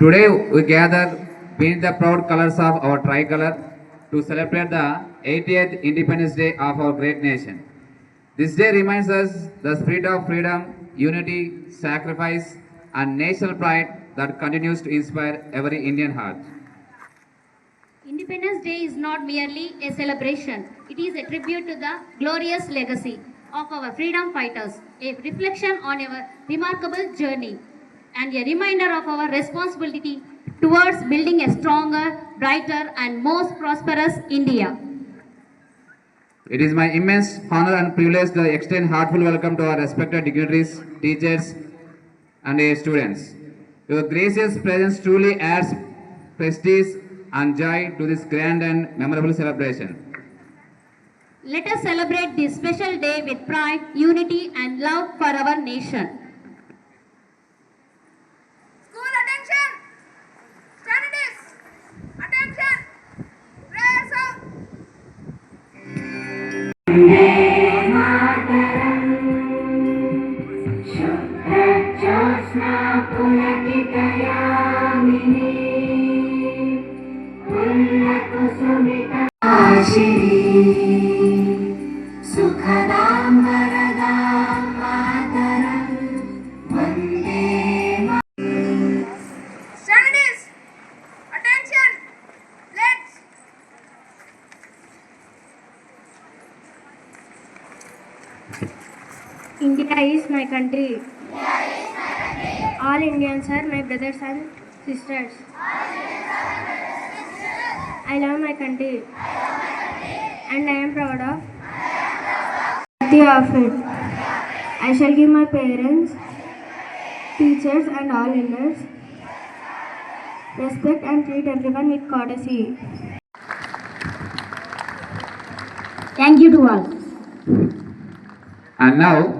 Today we gather beneath the proud colors of our tricolor to celebrate the 80th Independence Day of our great nation. This day reminds us the spirit of freedom, unity, sacrifice, and national pride that continues to inspire every Indian heart. Independence Day is not merely a celebration, it is a tribute to the glorious legacy of our freedom fighters, a reflection on our remarkable journey, and a reminder of our responsibility towards building a stronger, brighter, and most prosperous India. It is my immense honor and privilege to extend heartfelt welcome to our respected dignitaries, teachers, and students. Your gracious presence truly adds prestige and joy to this grand and memorable celebration. Let us celebrate this special day with pride, unity, and love for our nation. School attention! Standards! Attention! Prayers up! Standards! Attention! Let's India is my country. All Indians are my brothers and sisters. I love my country. And I am proud of it. I shall give my parents, teachers and all elders respect and treat everyone with courtesy. Thank you to all. And now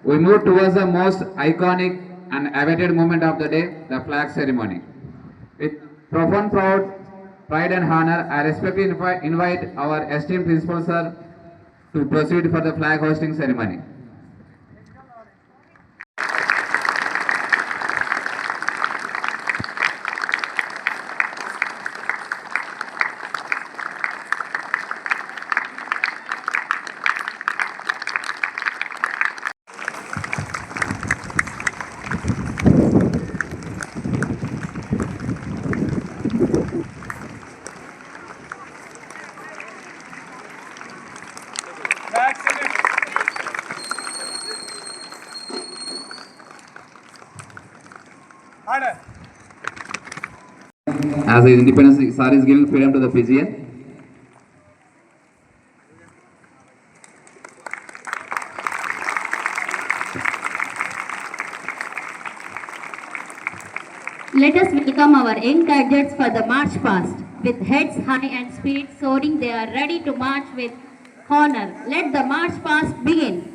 we move towards the most iconic and awaited moment of the day, the flag ceremony. With profound pride and honor, I respectfully invite our esteemed principal sir to proceed for the flag hosting ceremony. As the Independence Sir is giving freedom to the Fijian. Let us welcome our young cadets for the march past. With heads high and spirit soaring, they are ready to march with honor. Let the march past begin.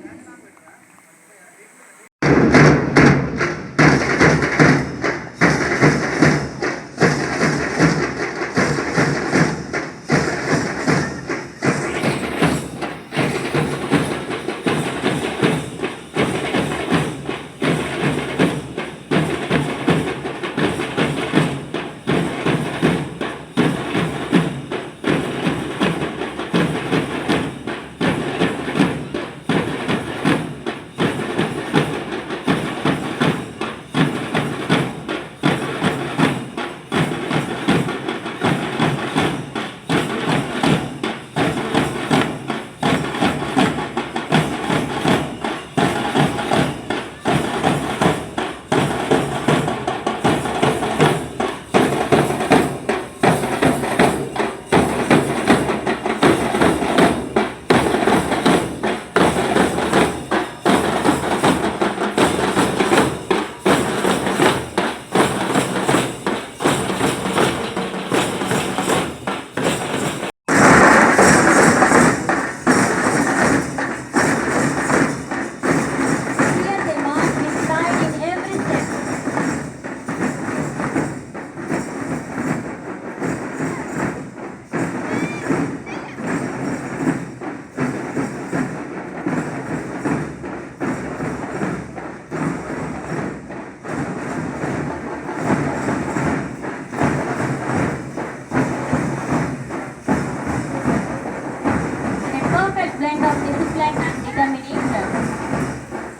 blend of discipline and determination.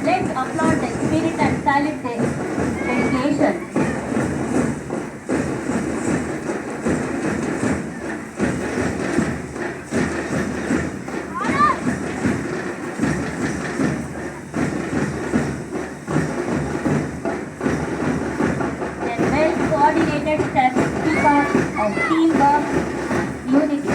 Let's applaud the spirit and salute their dedication. Their well-coordinated steps speak of teamwork, unity.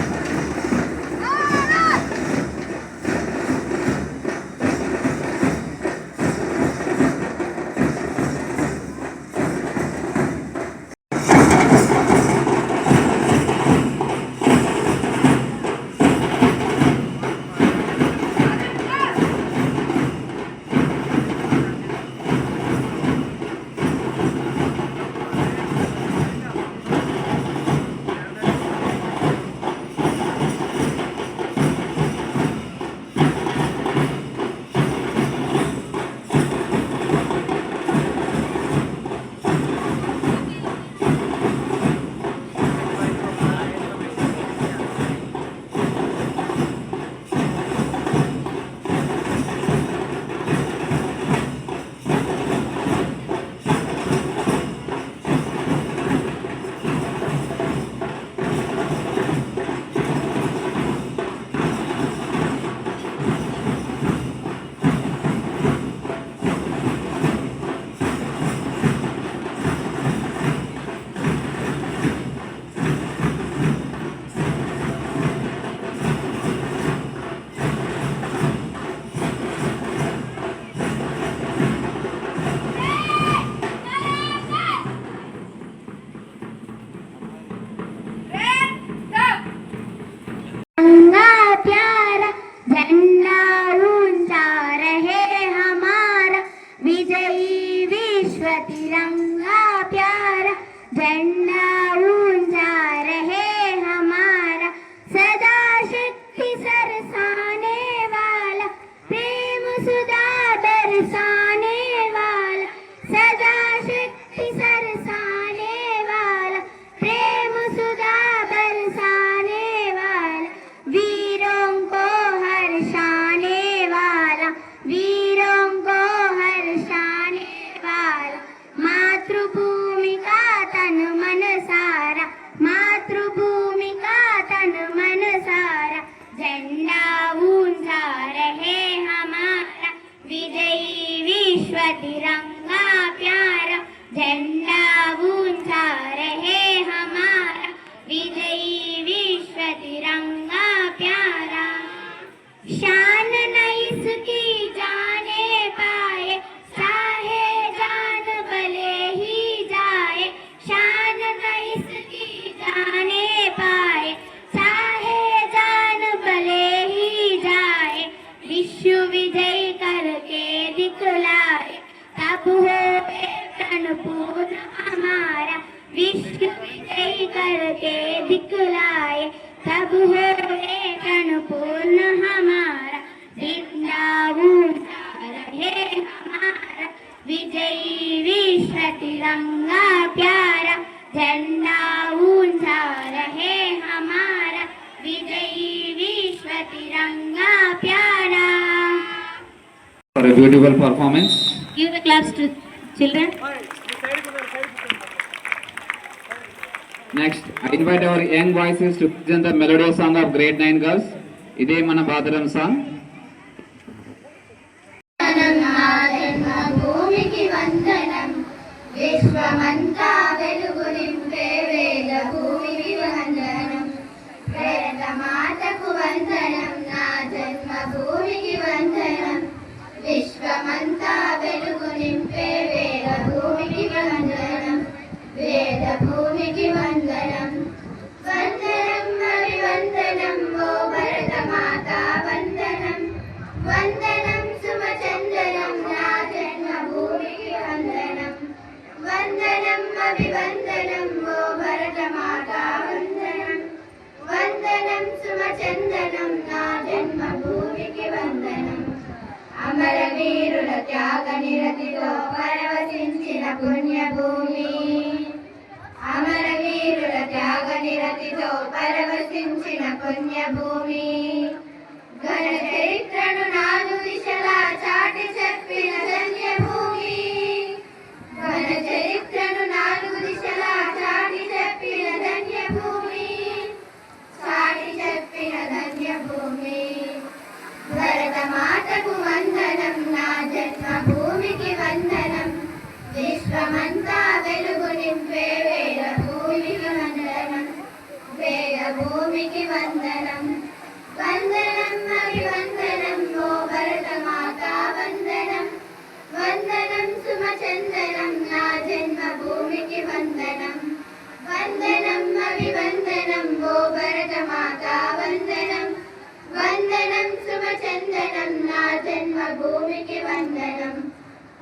तिरंगा प्यारा झंडा ऊंचा रहे हमारा विजयी विश्व तिरंगा प्यारा झंडा ऊंचा रहे हमारा सदा शक्ति सरसाने वाला प्रेम सुधा बरसाने वाला सदा शक्ति सरसाने वाला प्रेम सुधा बरसाने वाला वीरों को हर्षाने वाला वीरों को हर्षाने वाला मातृभूमि का तन मन सारा मातृभूमि का तन मन सारा झंडा ऊंचा रहे हमारा विजयी विश्व तिरंगा प्यारा झंडा ऊंचा रहे हमारा विजयी विश्व तिरंगा प्यारा शान न इसकी जाने पाए चाहे जान भले ही जाए शान न इसकी जाने पाए चाहे जान भले ही जाए विश्व विजय करके दिखलाए तब हो प्रण पूर्ण हमारा विश्व विजय करके दिखलाए तब हो प्रण पूर्ण हमारा झंडा ऊंचा रहे हमारा विजयी विश्व तिरंगा प्यारा झंडा ऊंचा रहे हमारा विजयी विश्व तिरंगा प्यारा. For a beautiful performance. Give the claps to children. Next, I invite our young voices to present the melodious song of grade 9 girls. Ide mana Badaram song. భూమికి వందనం విశ్వమంతా వెలుగు నింపే వేద భూమికి వందనం వేద మాతకు వందనం నా జన్మ భూమికి వందనం విశ్వమంతా వెలుగు నింపే వేద భూమికి వందనం వేద భూమికి వందనం వందనం అభివందనం ఓ భరత మాతా వందనం వందనం సుమచందనం నా జన్మభూమికి వందనం వందనం అభివందనం ఓ భరత మాతా వందనం వందనం సుమచందనం నా జన్మభూమికి వందనం త్యాగ నిరతితో పరవశించిన పుణ్యభూమి అమరవీరుల త్యాగ నిరతితో పరవశించిన పుణ్యభూమి ఘన చరిత్రను నాలుగు దిశలా చాటి చెప్పిన ధన్యభూమి ఘన చరిత్రను నాలుగు దిశలా చాటి చెప్పిన ధన్యభూమి చాటి చెప్పిన ధన్యభూమి భరతమాతకు వందనం నా జన్మభూమికి వందనం విశ్వమంతా వెలుగు నింపే వేద భూమికి వందనం వేద భూమికి వందనం వందనం అభివందనం ఓ భరతమాత వందనం వందనం సుమచందనం నా జన్మభూమికి వందనం వందనం అభివందనం ఓ భరతమాత వందనం వందనం శుభచందనం నా జన్మభూమికి వందనం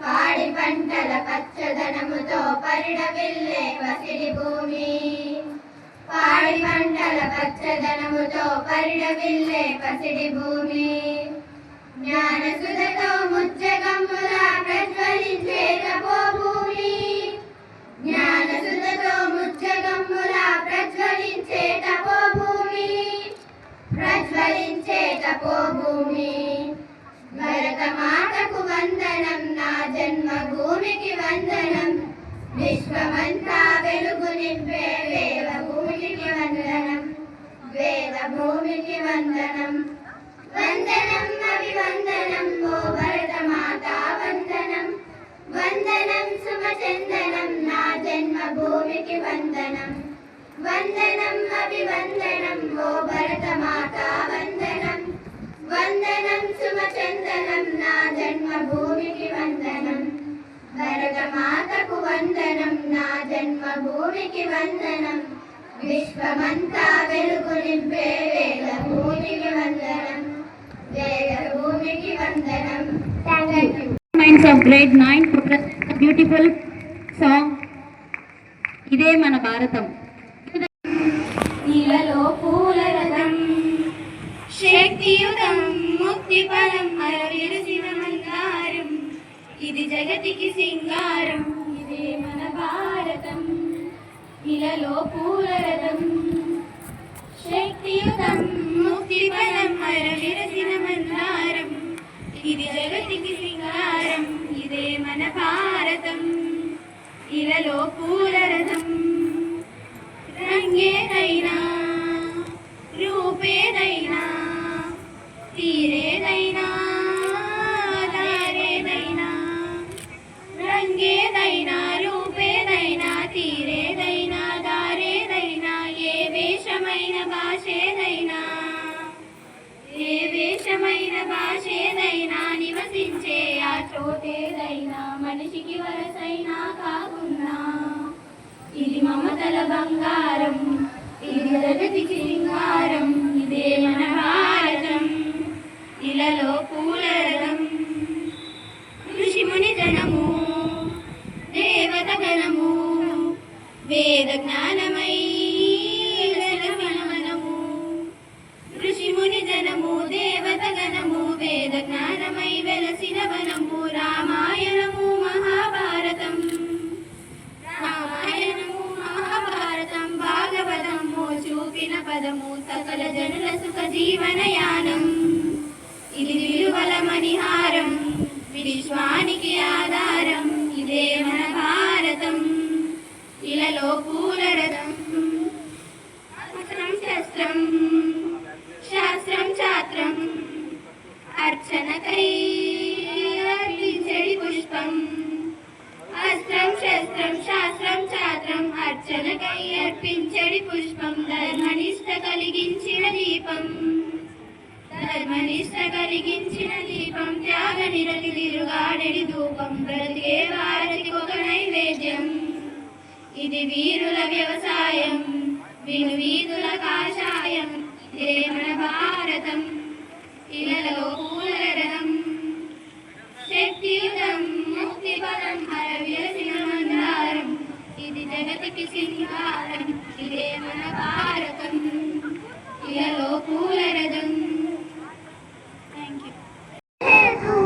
పాడి పంటల పచ్చదనముతో పరిడవిల్లే పసిడి భూమి పాడి పంటల పచ్చదనముతో పరిడవిల్లే పసిడి భూమి జ్ఞానసుధతో ముచ్చగమ్ములా ప్రజ్వలించే తపోభూమి జ్ఞానసుధతో ముచ్చగమ్ములా ప్రజ్వలించే తపోభూమి ప్రజ్వలించే తపోభూమి భరతమాతకు వందనం నా జన్మభూమికి వందనం విశ్వమంతా వెలుగు నింపే వేద భూమికి వందనం వేద భూమికి వందనం వందనం అభివందనం ఓ భరతమాత వందనం వందనం శుభచందనం నా జన్మభూమికి వందనం వందనం అభివందనం ఓ భరతమాత వందనం వందనం శుభచందనం నా జన్మభూమికి వందనం భరతమాతకు వందనం నా జన్మభూమికి వందనం విశ్వమంతా వెలుగు నింపే వేద భూమికి వందనం వేద భూమికి వందనం. Thank you. Minds of grade 9 to present a beautiful song ఇదే మన భారతం. నీలలో పూల రథం శక్తియుతం ముక్తి పదం అరవిరసిన మందారం ఇది జగతికి సింగారం ఇదే మన భారతం నీలలో పూల రథం శక్తియుతం ముక్తి పదం అరవిరసిన మందారం ఇది జగతికి సింగారం ఇదే మన భారతం ఇలలో పూల రథం రంగేదైనా రూపేదైనా తీరేదైనా దారేదైనా రంగేదైనా రూపేదైనా తీరేదైనా దారేదైనా ఏ వేషమైన భాషేదైనా ఏ వేషమైన భాషేదైనా నివసించే ఆ చోటేదైనా మనిషికి వరసైనా కాకున్నా ఇది మమతల బంగారం ఇది జగతికి సింగారం ఇదే మన భారతం ఇలలో పూల రథం ఋషిముని జనము దేవత గణము వేద జ్ఞానమై మనము ఋషిముని జనము దేవత గణము వేద జ్ఞానమై వెలసిన వనము రామాయణము మహాభారతం రామాయణము మహాభారతం భాగవతము చూపిన పదము సకల జనుల సుఖ జీవనయానం ఇది విలువల మణిహారం విశ్వానికి ఆధారం ఇదే మన భారతం ఇలలో పూల రథం శస్త్రం శాస్త్రం ఛాత్రం అర్చనకై అర్పించడి పుష్పం అస్త్రం శస్త్రం శాస్త్రం ఛాత్రం అర్చనకై అర్పించడి పుష్పం ధర్మనిష్ట కలిగించిన దీపం ధర్మనిష్ట కలిగించిన దీపం త్యాగ నిరతి తిరుగాడెడి ధూపం బ్రతికే వారికి ఒక నైవేద్యం ఇది వీరుల వ్యవసాయం విను వీధుల కాషాయం ఇదే మన భారతం ఇలలో పూల రథం శక్తియుతం ముక్తి పదం అరవిరసిన మందారం ఇది జగతికి సింగారం ఇదే మన భారతం ఇలలో పూల రథం. Thank you.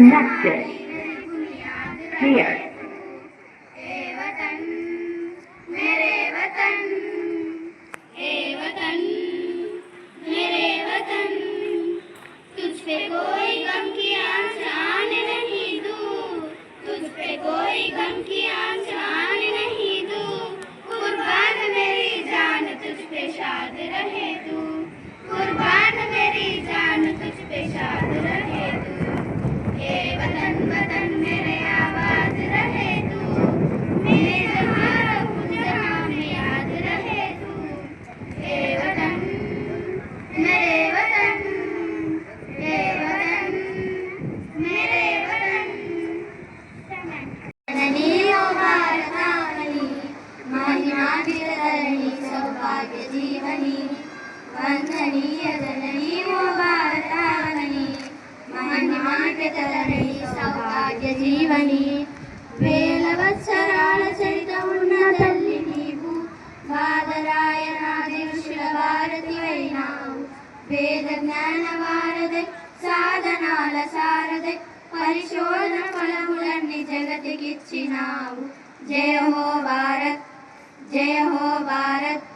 connected here. मेरे वतन ए वतन मेरे वतन तुझ पे कोई गम की आंच आने नहीं दूं तुझ पे कोई गम की आंच आने नहीं दूं कुर्बान मेरी जान तुझ पे शाद रहे तू कुर्बान मेरी जान तुझ पे शाद रहे तू ए वतन वतन मेरे आबाद रहे तू मेरे जहाँ रहूं जहाँ में याद रहे तू ए वतन मेरे वतन ए वतन मेरे वतन जननी ओ भारतावनी महिमा विरधरणी सौभाग्य जीवनी वंदनीय जननी ओ भारतावनी महिमा विरधरणी सौभाग्य जीवनी వేల వత్సరాల చరిత ఉన్న తల్లి నీవు బాదరాయణాది ఋషుల భారతివైనావు వేద జ్ఞాన వారధై సాధనాల సారథై పరిశోధన ఫలములన్నీ జగతికిచ్చినావు జయ హో భారత్ జయ హో భారత్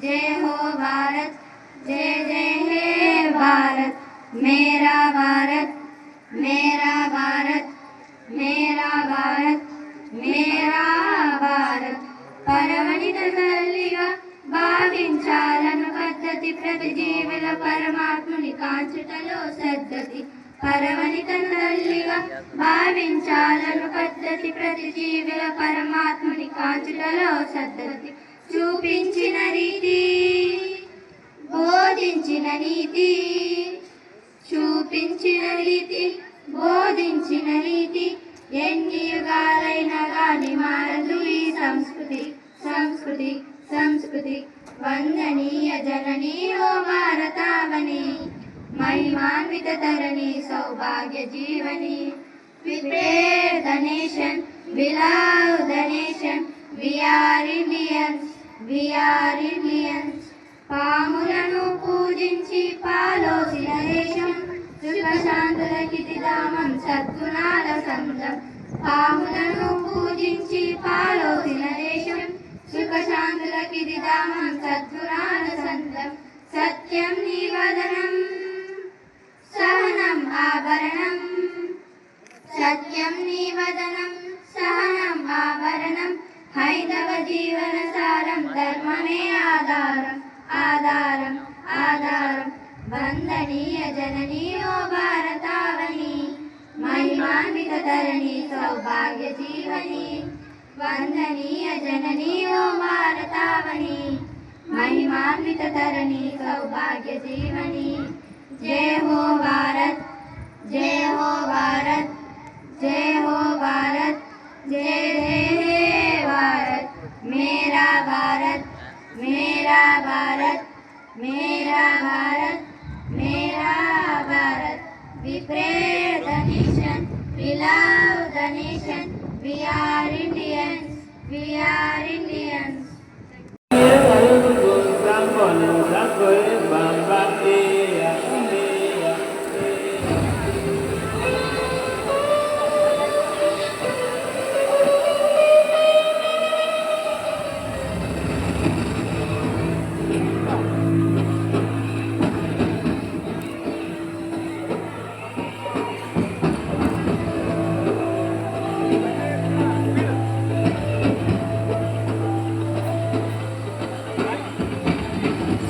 జయ హో భారత్ జయ జయ హే భారత్ మేరా భారత్ మేరా భారత్ मेरा भारत मेरा भारत పరవనిత తల్లిగా భావించాలను పద్ధతి ప్రతి జీవుల పరమాత్ముని కాంచుటలో సద్దతి పరవనిత తల్లిగా భావించాలను పద్ధతి ప్రతి జీవుల పరమాత్ముని కాంచుటలో సద్దతి చూపించిన రీతి బోధించిన నీతి చూపించిన రీతి బోధించిన నీతి ఎన్ని యుగాలైనా గాని మారదు ఈ సంస్కృతి సంస్కృతి సంస్కృతి వందనీయ జననీ ఓ భారతావని మహిమాన్విత తరణి సౌభాగ్య Jeevani We pray the nation, we love the nation, we are Indians, we are Indians. పాములను పూజించి పాలోసిన దేశం సుఖశాంతులకిది దామం సద్గుణాల సందం పాములను పూజించి పాలోసిన దేశం సుఖశాంతులకిది దామం సద్గుణాల సందం సత్యం నివదనం సహనం ఆభరణం సత్యం నివదనం సహనం ఆభరణం హైందవ జీవన సారం ధర్మమే ఆధారం ఆధారం ఆధారం వందనీయ జననీ ఓ భారతావని మహిమాన్విత తరణి సౌభాగ్య జీవని వందనీయ జననీ ఓ భారతావని మహిమాన్విత తరణి సౌభాగ్య జీవని జయ హో భారత్ జయ హో భారత్ జయ హో భారత్ జయ జయ హే భారత్ మేరా భారత్ మేరా భారత్ मेरा भारत मेरा Bharat we pray the nation we love the nation we are Indians we are Indians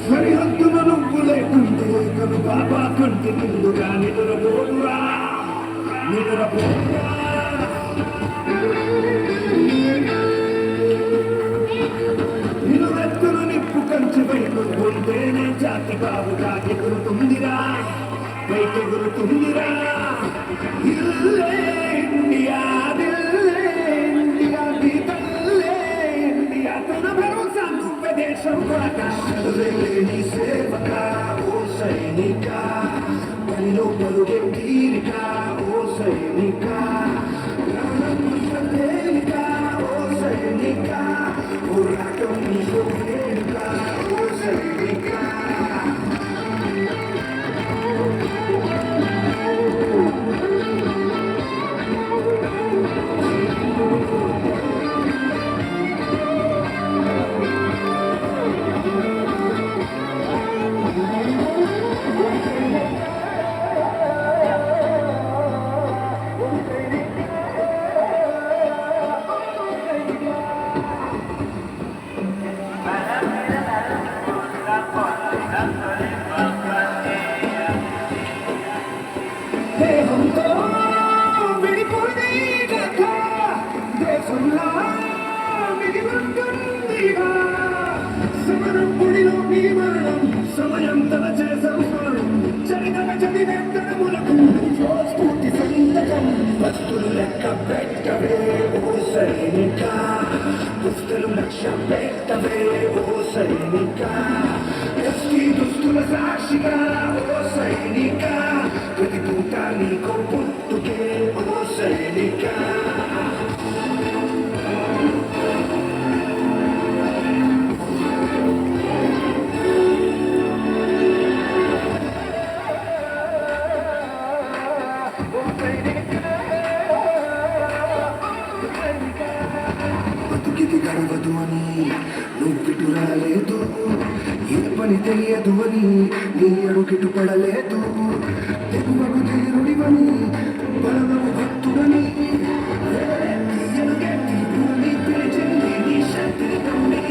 సరిహద్దుల నువ్వు లేకుంటే కను బాబా కంటి ముందుగా నిద్రపోదురా నిద్రపోదురా నిలువెత్తులు నిప్పు కంచి వైపు ఉంటేనే జాతి బాబుగా ఎగురుతుందిరా పైకెగురుతుందిరా ఇల్లే ఇండియా దిల్లే ఇండియా దిల్లే ఇండియా తన భరోసా నువ్వే దేశం నీ సేవక ఓ సైనిక పనిలో పరుగే తీరిక ఓ సైనిక తేలిక ఓ సైనిక పోరాటం నీకు వేడుక ఓ సైనిక పెట్టవే ఓ సైనిక ఎస్టీ దుస్తుల సాక్షిగా ఓ సైనిక ప్రతి పూట నీకో పుట్టుకే ఓ సైనిక బతుకికి గడవదు అని నువ్విటు రాలేదు ఏ పని తెలియదు అని నీ అడుగిటు పడలేదు తెగువకు ధీరుడివని బలము భక్తుడని తీయనుగెత్తి భూమి పిలిచింది నీ శక్తిని నమ్మి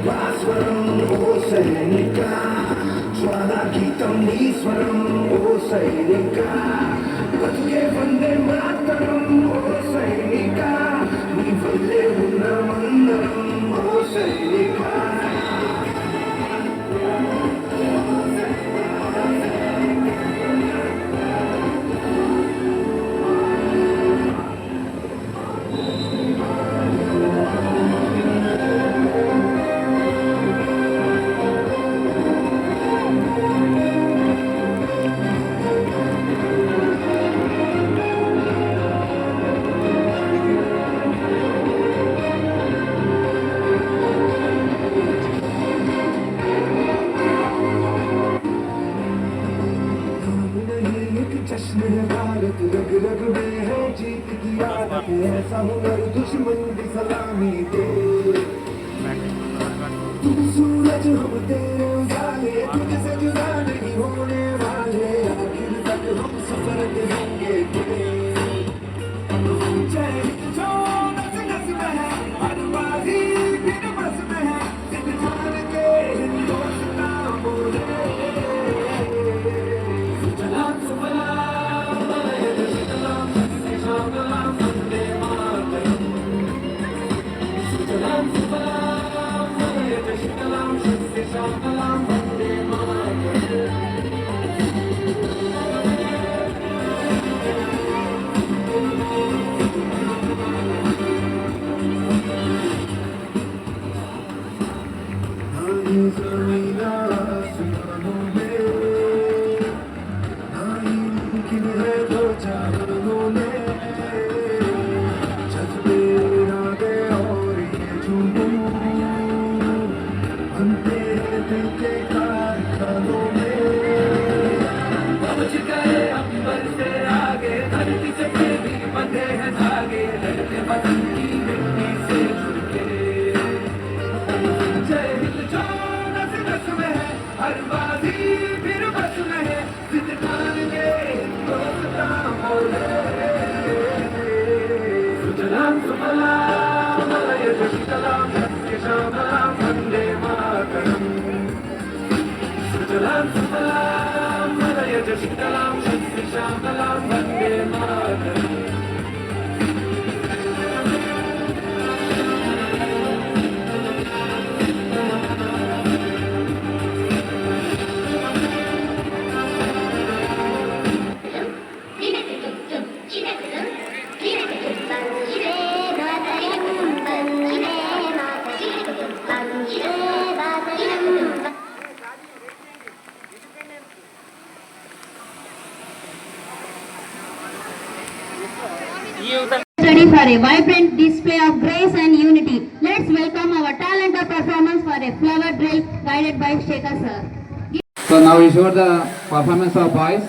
భాస్వరం ఓ సైనిక జ్వాలాగీతం ఈశ్వరం ఓ సైనిక బతుకే వందే మాతరం ఓ సైనిక నీ వల్లే ఉన్నమందరం ఓ సైనిక जश्न है भारत रग रग में है जीत की आदत ऐसा हुनर दुश्मन की सलामी दे तुम सूरज हम तेरे उजाले तुझसे जुदा नहीं होने वाले आखिर तक हम सफर करेंगे जय जो नस नस में है हर बाजी फिर बस में है जिन जान के हिंदुस्तान बोले सलाम Ready for a vibrant display of grace and unity. Let's welcome our talented performance for a flower drill guided by Shekhar sir. So now we showed the performance of boys.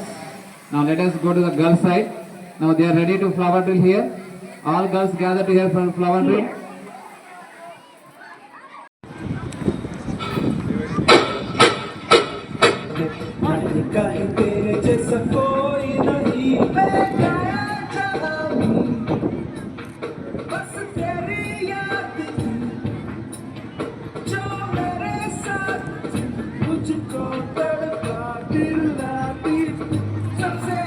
Now let us go to the girls side. Now they are ready to flower drill here. All girls gather to here for flower drill. कहीं तेरे जैसा कोई नहीं बेगाया जहां में, बस तेरी याद जो मेरे साथ मुझको तड़पा दिलाती सबसे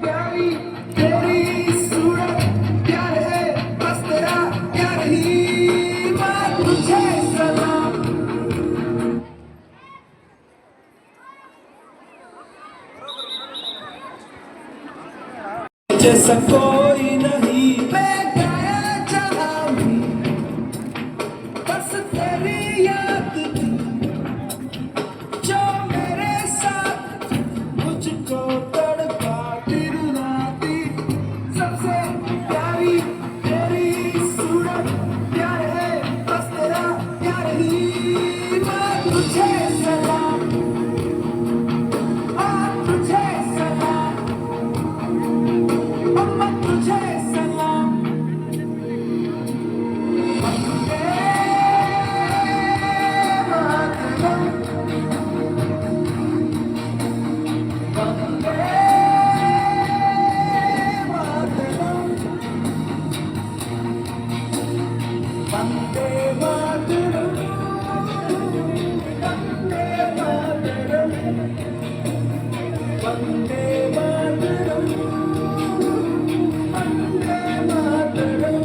प्यारी तेरी सूरत प्यार है बस तेरा प्यार जैसा कोई नहीं मैं गाया जहां भी बस तेरी याद थी जो मेरे साथ मुझको तड़पाती रुलाती सबसे प्यारी तेरी सूरत प्यार है बस तेरा प्यार ही मैं तुझे सलाम तुझे सलाम अम्मा तुझे सलाम Vande Mataram Vande Mataram Vande Mataram Vande Mataram Vande Mataram Vande Mataram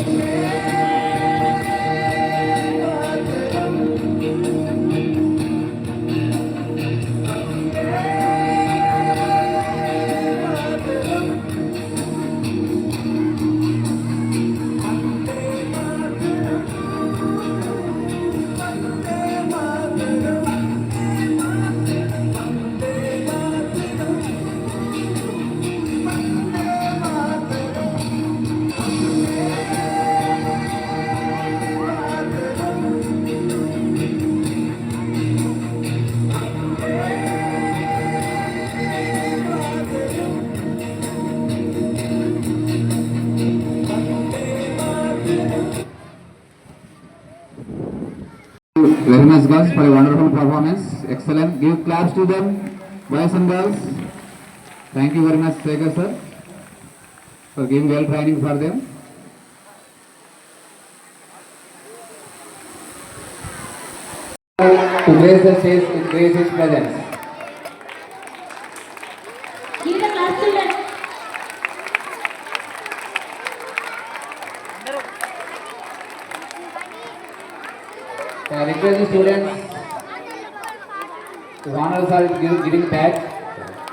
Very much, girls, for a wonderful performance. Excellent. Give claps to them, boys and girls. Thank you very much, Sekhar sir, for giving well training for them. To grace the stage with grace his presence. Give the class children. I request the students to honor sir giving back,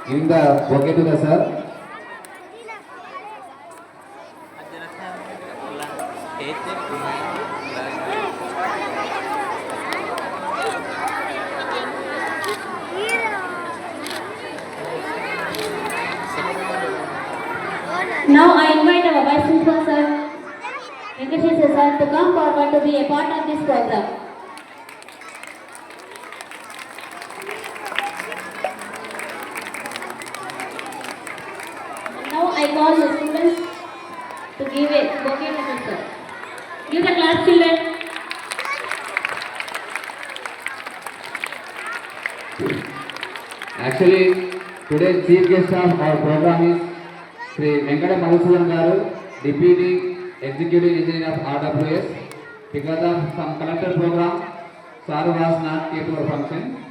giving the bouquet to the sir. Now I invite our Vice Principal sir, Venkatesh sir, to come forward to be a part of this program. Now I call the students to give a bouquet to the sir. Give the class children. Actually, today's chief guest of our program is Sri Venkata Madhusudan Garu, Deputy Executive Engineer of RWS. Because of some collector program, sir was not capable of function.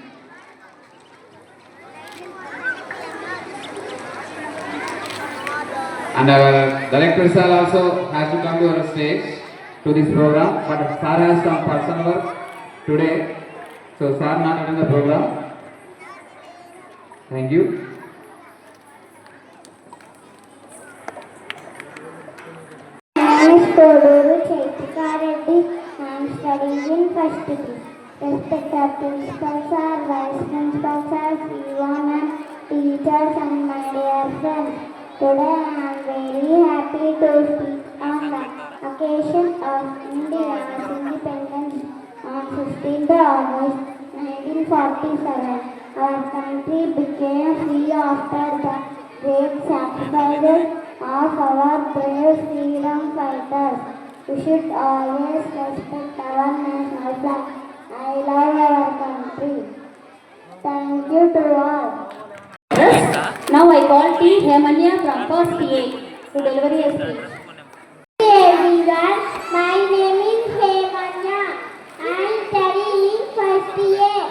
And our director sir also has to come to our stage to this program, but sir has some personal work today, so sir not attend the program. Thank you. name is Koduru Chaitika Reddy. I am studying in first degree. Respected principal sir, vice principal sir, Sivan and teachers and my dear friends. Today I am very happy to speak on the occasion of India's independence on 15th August 1947. Our country became free after the great sacrifices of our brave freedom fighters. We should always respect our national flag. I love our country. Thank you to all. Now I call T. Hemanya from first PA to deliver a speech. Hey everyone, my name is Hemanya. I am studying in first year.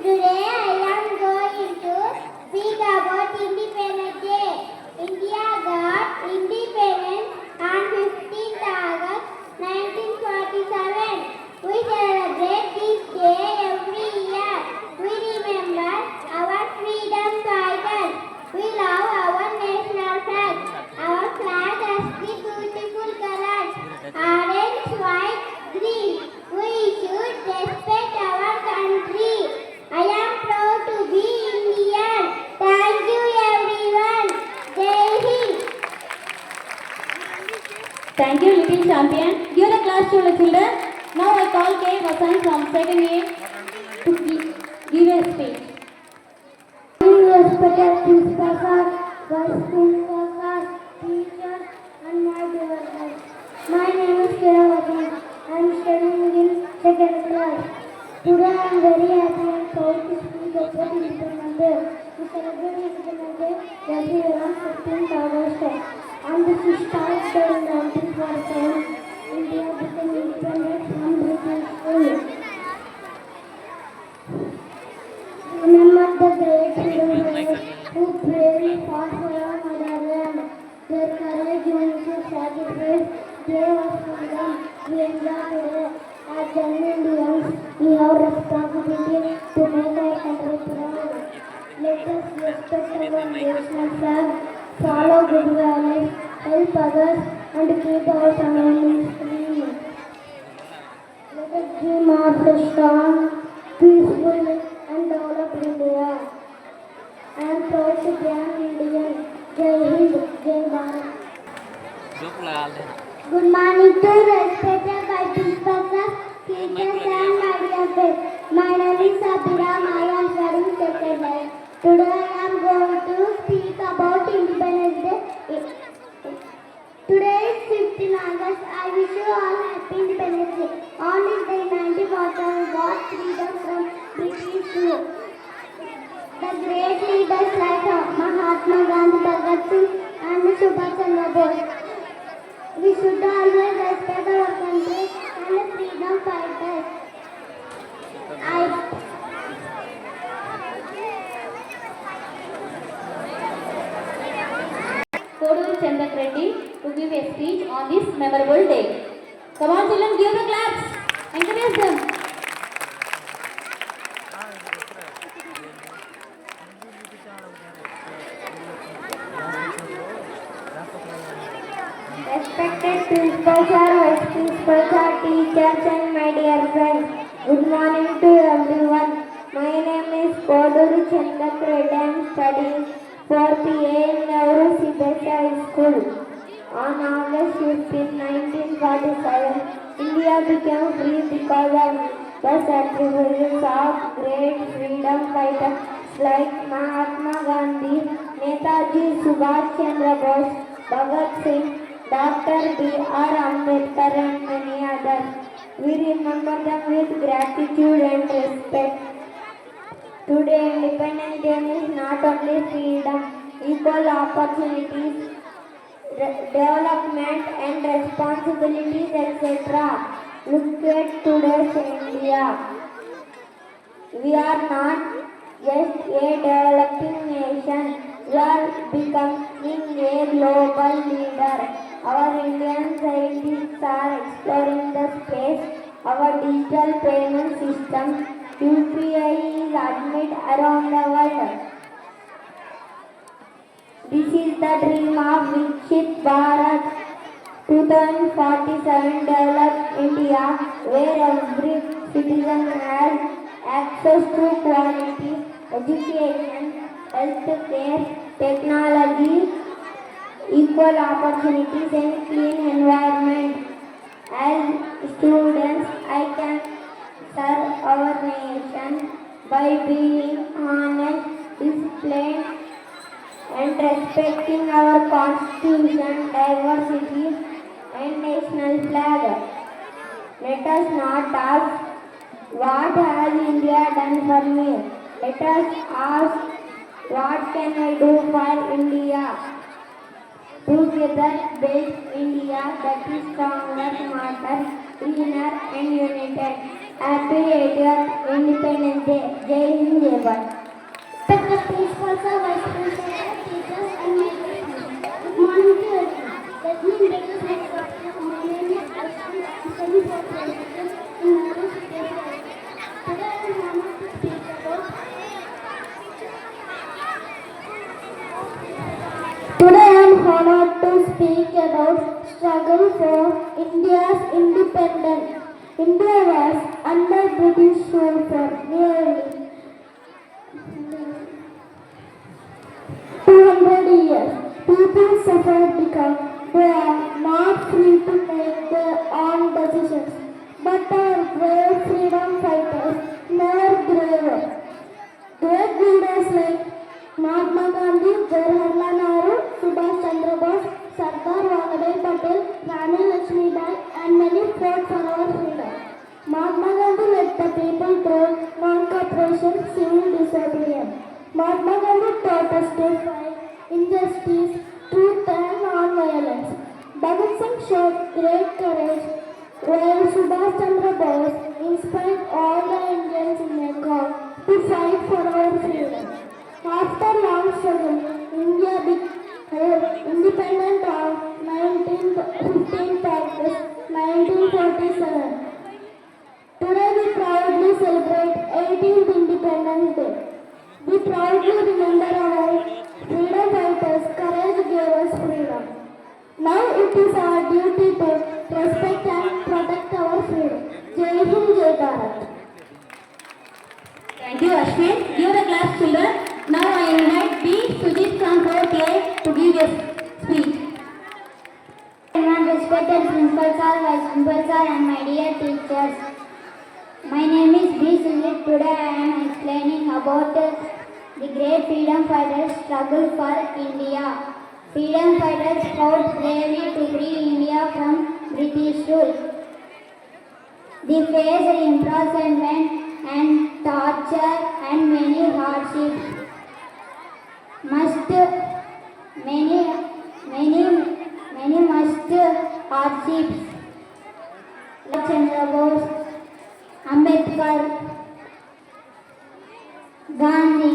Today I am going to speak about Independence Day. India got independence on 15th August 1947. Now I call K. Vasan from 2nd A to give a speech. Respected principal sir, vice principal sir, teachers, and my dear friends. My name is Kiravati. I am studying in second class. Today I am very happy and proud to speak about Independence Day. We celebrate Independence Day every year on 15th August. On this started in 1947, India became independent from British rule. Remember the great freedom fighters who bravely fought for our motherland. Their courage and sacrifice gave us freedom we enjoy today. As young Indians, we have responsibility to make our country proud. Let us respect our national flag, follow good values, help others, and keep our surroundings clean. Let us dream of a strong, peaceful, and developed India. I am proud to be an Indian. Jai Hind, Jai Bharat. Good morning to respected by principals, teachers, and my dear friends. My name is Sabira. I am studying second year. Today I am going to speak about Independence Day. Today is 15 August. I wish you all happy Independence Day. On this day, 1947, we got freedom from British rule. The great leaders like Mahatma Gandhi, Bhagat Singh, and Subhash Chandra Bose. We should always respect our country and the freedom fighters. Koduru Chandak Reddy to give a speech on this memorable day. Come on, children, give the claps. Encourage them. Respected principal sir, vice principal sir, teachers, and my dear friends. Good morning to everyone. My name is Koduru Chandak Reddy. I am studying 4th A in Nehru CBSE High School. On August 15, 1947, India became free because of the sacrifices of great freedom fighters like Mahatma Gandhi, Netaji Subhash Chandra Bose, Bhagat Singh, Dr. B.R. Ambedkar, and many others. We remember them with gratitude and respect. Today, Independence Day is not only freedom, equal opportunities, development, and responsibilities, etc. Look at today's India. We are not just a developing nation, we are becoming a global leader. Our Indian scientists are exploring the space. Our digital payment system, UPI, is admitted around the world. This is the dream of Viksit Bharat 2047 developed India, where every citizen has access to quality education, healthcare, technology, equal opportunities, and clean environment. As students, I can serve our nation by being honest, disciplined, and respecting our constitution, diversity, and national flag. Let us not ask, what has India done for me? Let us ask, what can I do for India? Together build India that is stronger, smarter, cleaner, and united. Happy 80th Independence Day. Jai Hind, Jai Bharat. Respected principals, vice principals, teachers, and my friends. Good morning to everyone. Let me introduce myself. My name is Ashwin. I am studying for president in Nehru CBSE. Today I am honored to speak about. Today I am honored to speak about struggle for India's independence. India was under British rule for nearly 200 years. People suffered because they are not free to make their own decisions. But our control, non-cooperation, civil disobedience. Mahatma Gandhi taught us to fight injustice, truth and non-violence. Bhagat Singh showed great courage, while Subhash Chandra Bose inspired all the Indians in Bengal to fight for our freedom. After long struggle, India became independent on 15th August 1947. Today we proudly celebrate 18th Independence Day. We proudly remember our freedom fighters' courage gave us freedom. Now it is our duty to respect and protect our freedom. Jai Hind, Jai Bharat. Thank you, Ashwin. Give the class, children. Now I invite B. Sujit from 4th A to give a speech. My respected principal sir, vice principal sir, and my dear teachers. My name is B. Sujit. Today I am explaining about the great freedom fighters' struggle for India. Freedom fighters fought bravely to free India from British rule. They faced imprisonment and torture and many hardships. Many hardships. Chandra Bose, Ambedkar, Gandhi,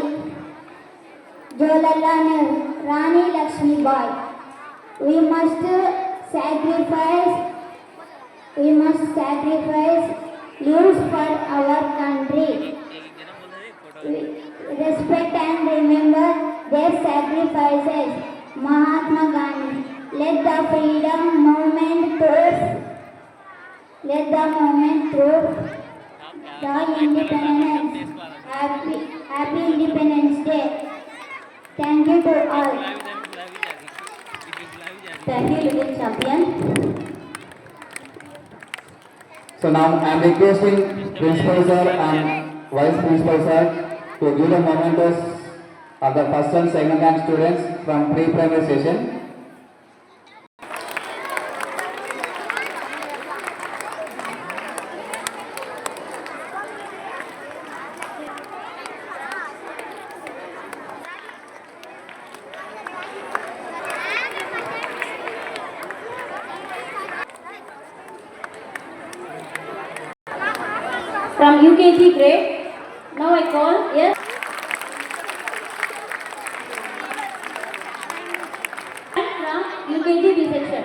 Jawaharlal Nehru, Rani Lakshmi Bai. We must sacrifice lives for our country. We respect and remember their sacrifices. Mahatma Gandhi, let the movement prove the independence. Happy Independence Day. Thank you to all. Thank you, little champion. So now I am requesting Principal Sir and Vice Principal Sir to give the mementos of the first and second rank students from pre-primary session. From UKG grade, now I call yes. From UKG B section.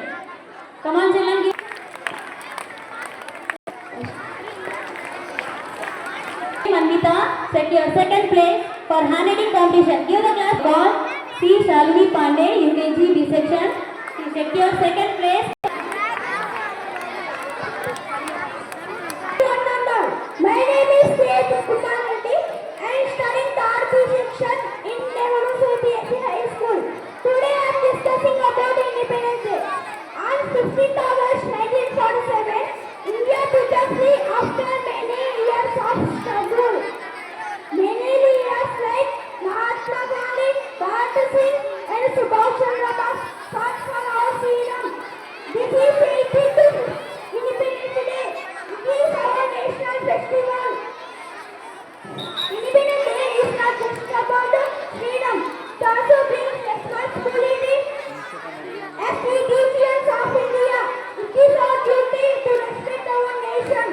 Come on, children. Give. Manvita, set your second place for handwriting competition. Give the class call. C. Shalini Pandey, UKG B section. She set your second place. My name is Seth Kumar Reddy. I am studying the RP section in Nehru CBSE High School. Today I am discussing about Independence Day. On 15th August 1947, India became free after many years of struggle. Many leaders like Mahatma Gandhi, Bhagat Singh, and Subhash Chandra Bose fought for our freedom. This is 18th Independence Day. It is our national festival. Independence Day is not just about freedom. It also brings responsibility. As citizens of India, it is our duty to respect our nation.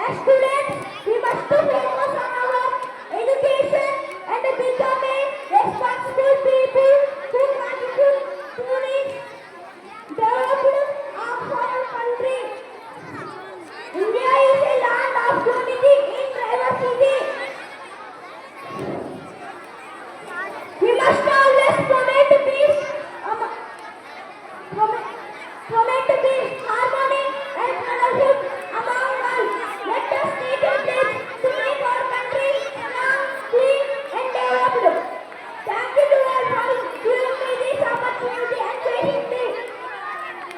As students, we must focus on our education and become a responsible people who contribute to the development of our country. India is a land of unity in diversity. We must always promote peace, harmony, and brotherhood among all. Let us take a pledge to make our country strong, clean, and developed. Thank you to all for giving me this opportunity and waiting me.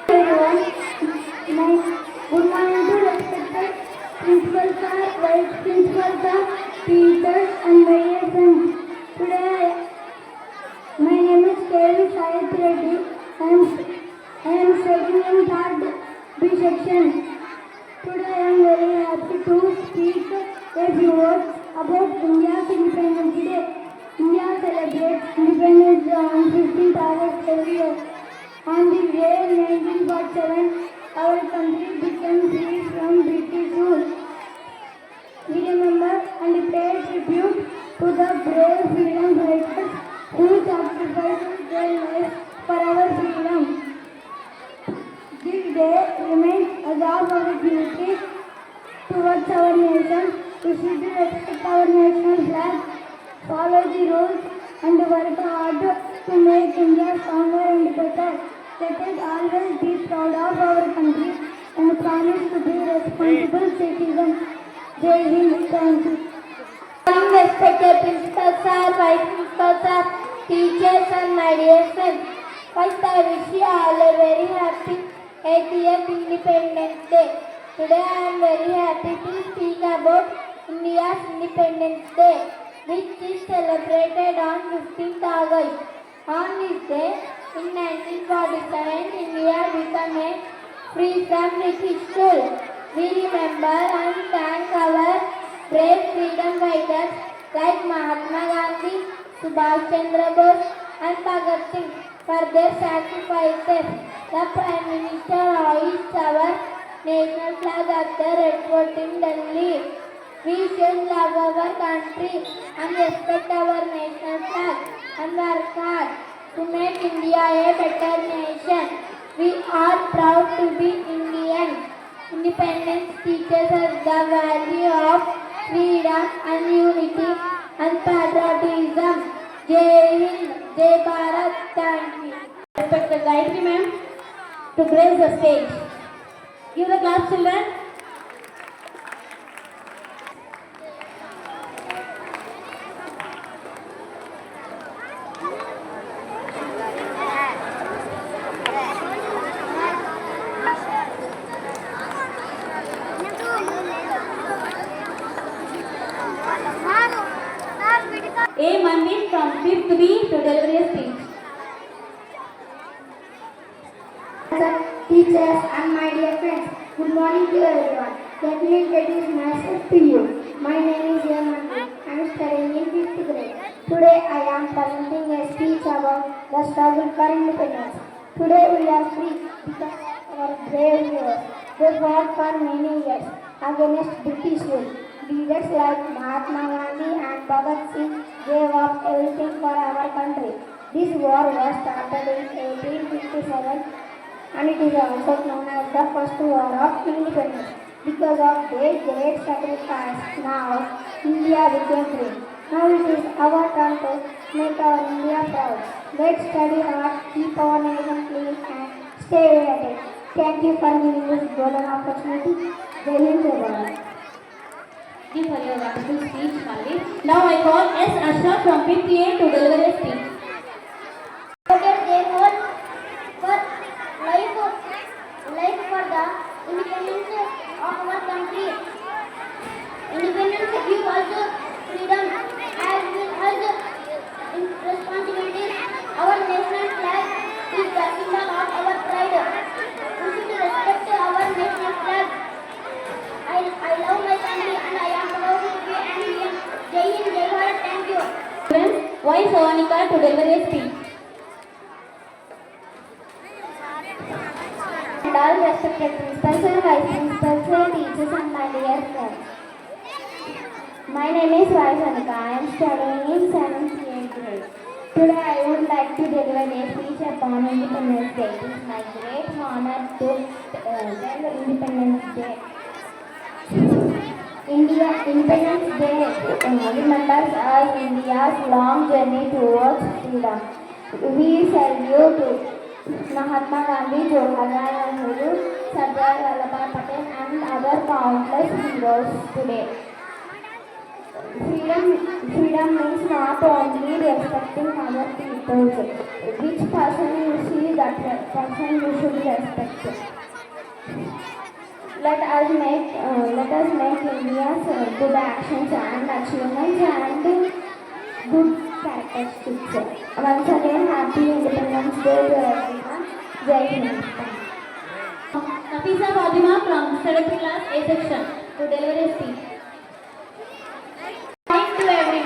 Everyone, good morning to respected principal sir, vice principal sir, teachers, and my dear friends. Today, my name is K.V. Sahit Reddy. I am studying in 3rd B section. Today I am very happy to speak A few words about India's Independence Day. India celebrates independence day on 15th August every year. On this day in 1947, our country became free from British rule. We remember and pay tribute to the brave freedom fighters who sacrificed their lives for our freedom. This day remains a job of duty towards our nation. We should respect our national flag, follow the rules, and work hard to make India stronger and better. Let us always be proud of our country and promise to be responsible citizens. Jai Hind, thank you. Respected principal sir, vice principal sir, teachers and my dear friends. First I wish you all a very happy 80th Independence Day. Today I am very happy to speak about India's Independence Day, which is celebrated on 15th August. On this day, in 1947, India became a free from British rule. We remember and thank our brave freedom fighters like Mahatma Gandhi, Subhash Chandra Bose, and Bhagat Singh for their sacrifices. The Prime Minister hoists our national flag at the Red Fort in Delhi. We should love our country and respect our national flag and work hard to make India a better nation. We are proud to be Indian. Independence teaches us the value of freedom and unity and patriotism. Jai Hind, Jai Bharat, thank you. Respect the Gayatri ma'am to grace the stage. Give the class children. A. Manvir from 5th B to deliver a speech. Teachers and my dear friends, good morning to everyone. Let me introduce myself to you. My name is A. Manvir. I am studying in 5th grade. Today I am presenting a speech about the struggle for independence. Today we are free because of our brave heroes. They fought for many years against British rule. Leaders like Mahatma Gandhi and Bhagat Singh gave up everything for our country. This war was started in 1857 and it is also known as the first war of independence. Because of their great sacrifice, now India became free. Now it is our turn to make our India proud. Let's study hard, keep our nation clean and stay united. Thank you for giving this golden opportunity. Jai Hind, Jai Bharat. Thank you for your wonderful speech, Malli. Now I call S. Ashraf from 5th A to deliver a speech. Therefore, for life for the independence of our country. Independence gives us freedom as well as responsibilities. Our national flag is the symbol of our pride. We should respect our national flag. I love my country and I am proud to be an Indian. Jai Hind, Jai Bharat, thank you. Friends, Y. Savanika to deliver a speech. And all respected principals and vice principals and teachers and my dear friends. My name is Vaishwanika. I am studying in 7th grade. Today I would like to deliver a speech upon Independence Day. It is my great honor to tell Independence Day. Independence Day remembers us India's long journey towards freedom. We salute Mahatma Gandhi, Jawaharlal Nehru, Sardar Vallabhbhai Patel and other countless heroes today. Freedom means not only respecting other people. Which person you see, that person you should respect. Let us make India's good actions and achievements and good characteristics. Once again, happy Independence Day to everyone. Jai Hind. Nafisa Fatima from 7th class A section to deliver a speech.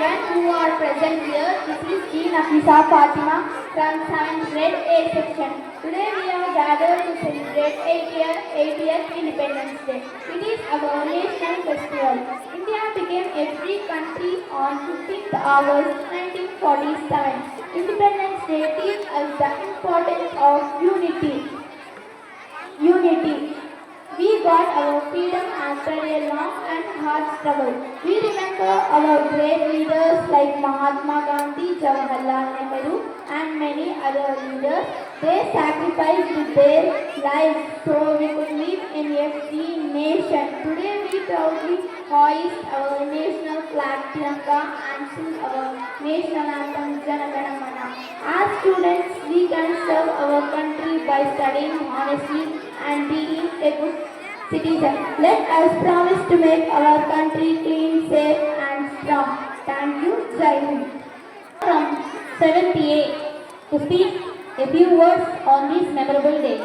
children who are present here. This is Jean Afisa Fatima from 7th grade A section. Today we are gathered to celebrate 80th Independence Day. It is our national festival. India became a free country on 15th August 1947. Independence Day teaches us the importance of unity. We got our freedom after a long and hard struggle. We remember our great leaders like Mahatma Gandhi, Jawaharlal Nehru, and many other leaders. They sacrificed their lives so we could live in a free nation. Today we proudly hoist our national flag Tiranga and sing our national anthem Jana Gana Mana. As students, we can serve our country by studying honestly and being a good citizen. Let us promise to make our country clean, safe and strong. Thank you. Jai Hind. From 7th A to speak a few words on this memorable day.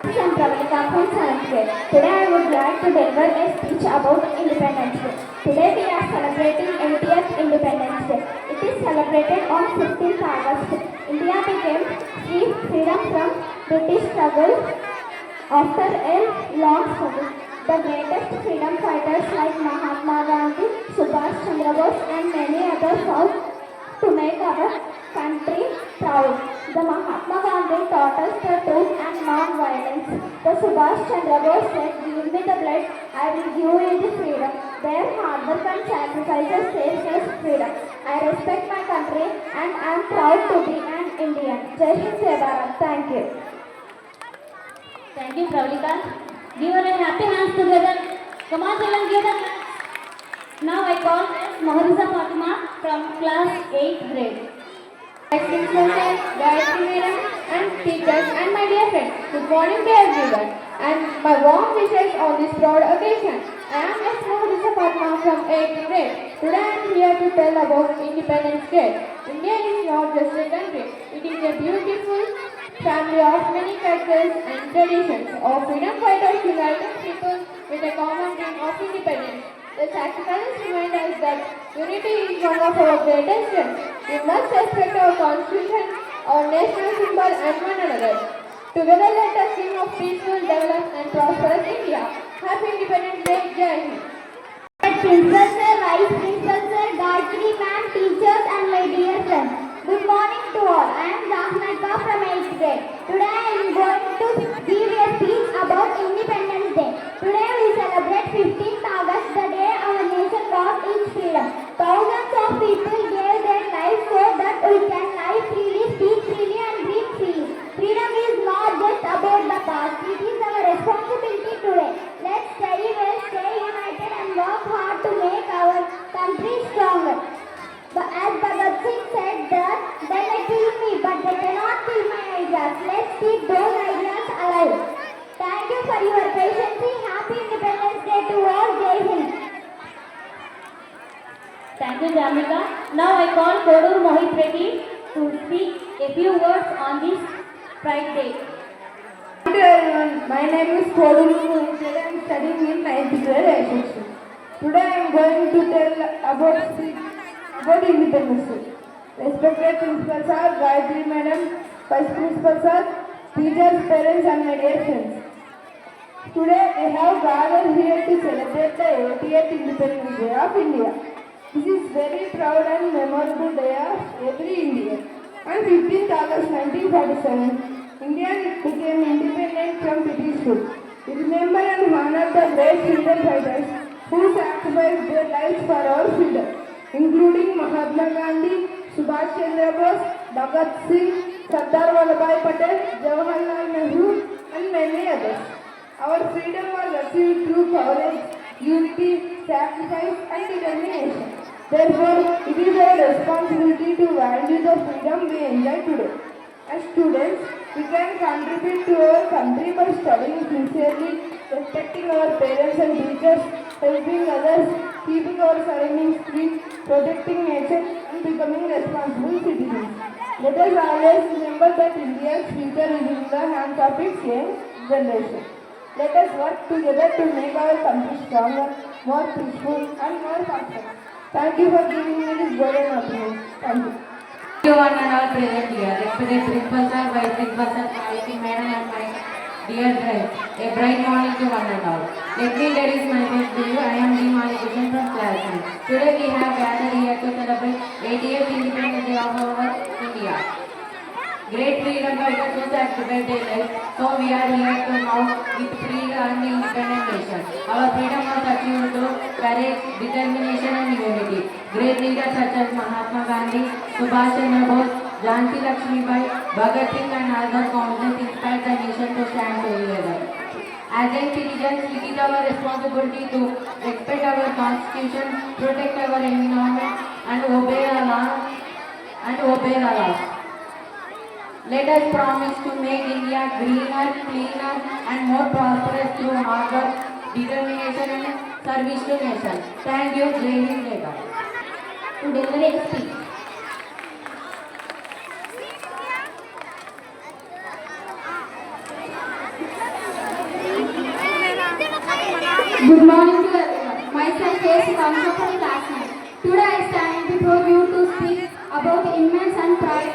I am Pravalika from 7th grade. Today I would like to deliver a speech about Independence Day. Today we are celebrating 80th Independence Day. It is celebrated on 15th August. India became freedom from British struggle after a long struggle. The greatest freedom fighters like Mahatma Gandhi, Subhash Chandra Bose and many others fought to make our country proud. The Mahatma Gandhi taught us the truth and non-violence. The Subhash Chandra Bose said, "Give me the blood, I will give you the freedom." Their hard work and sacrifices saved us freedom. I respect my country and I am proud to be an Indian. Jai Hind, Jai Bharat. Thank you. Thank you, Pravalika. Give her a happy hands together. Come on, children, give them. Now I call Mahariza Fatima from class 8th grade. Principal sir, Gayatri madam and teachers and my dear friends, good morning to everyone and my warm wishes on this proud occasion. I am Ms. Mahariza Fatma from 8th grade. Today I am here to tell about Independence Day. India is not just a country, it is a beautiful family of many cultures and traditions. Our freedom fighters united people with a common dream of independence. The sacrifices remind us that unity is one of our greatest strengths. We must respect our constitution, our national symbol and one another. Together let us dream of peaceful, developed and prosperous India. Happy Independence Day, Jai Hind. Principal sir, Vice Principal sir, Gayatri ma'am, teachers and my dear friends. Good morning to all. I am Zahnaika from 8th grade. Today I am going to give a speech about Independence Day. Today we celebrate 15th August, the day our nation got its freedom. Thousands of people gave their lives so that we can live freely, speak freely and breathe freely. Freedom is not just about the past, it is our responsibility today. Let's study well, stay united and work hard to make our country stronger. But as Bhagat Singh said that, they may kill me but they cannot kill my ideas. Let's keep those ideas alive. Thank you for your patience. Happy Independence Day to all. Jai Hind. Thank you, Jamika. Now I call Kodur Mohit Reddy to speak a few words on this Pride Day. Hello everyone, my name is Kodur Mohit Reddy. I am studying in 9th grade A section. Today I am going to tell about Independence Day. Respected Principal Sir, Gayatri Madam, Vice Principal Sir, teachers, parents and my dear friends. Today we have gathered here to celebrate the 80th Independence Day of India. This is very proud and memorable day of every Indian. On 15th August 1947, India became independent from British rule. We remember and honor the great freedom fighters who sacrificed their lives for our freedom, including Mahatma Gandhi, Subhash Chandra Bose, Bhagat Singh, Sardar Vallabhbhai Patel, Jawaharlal Nehru and many others. Our freedom was achieved through courage, unity, sacrifice and determination. Therefore, it is our responsibility to value the freedom we enjoy today. As students, we can contribute to our country by studying sincerely, respecting our parents and teachers, helping others, keeping our surroundings clean, protecting nature and becoming responsible citizens. Let us always remember that India's future is in the hands of its young generation. Let us work together to make our country stronger, more peaceful and more prosperous. Thank you for giving me this golden opportunity. Thank you. You one and all present here, respected principal sir, vice principal sir, quality madam and my dear friends. A bright morning to one and all. Let me introduce myself to you. I am Dee Mallikrishnan from class 9. Today we have gathered here to celebrate 88th Independence Day of our India. Great freedom fighters who sacrificed their lives, so we are here to now with free and independent nation. Our freedom was achieved through courage, determination and unity. Great leaders such as Mahatma Gandhi, Subhash Chandra Bose, Jhansi Lakshmibai, Bhagat Singh and other countless inspired the nation to stand together. As a citizens, it is our responsibility to respect our constitution, protect our environment and obey our laws. Let us promise to make India greener, cleaner and more prosperous through hard work, determination and service to nation. Thank you, Jai Hind, Jai Bharat. To deliver a speech. Good morning to everyone. Myself is Kamsa from class 9. Today I stand before you to speak about the immense and pride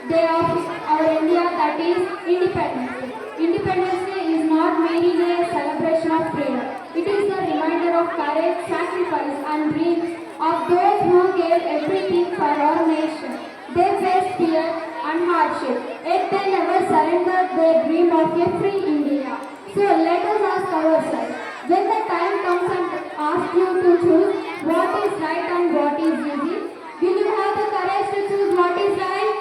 day of our India, that is Independence Day. Independence Day is not merely a celebration of freedom. It is a reminder of courage, sacrifice and dreams of those who gave everything for our nation. They faced fear and hardship, yet they never surrendered their dream of a free India. So let us ask ourselves, when the time comes and asks you to choose what is right and what is easy, will you have the courage to choose what is right?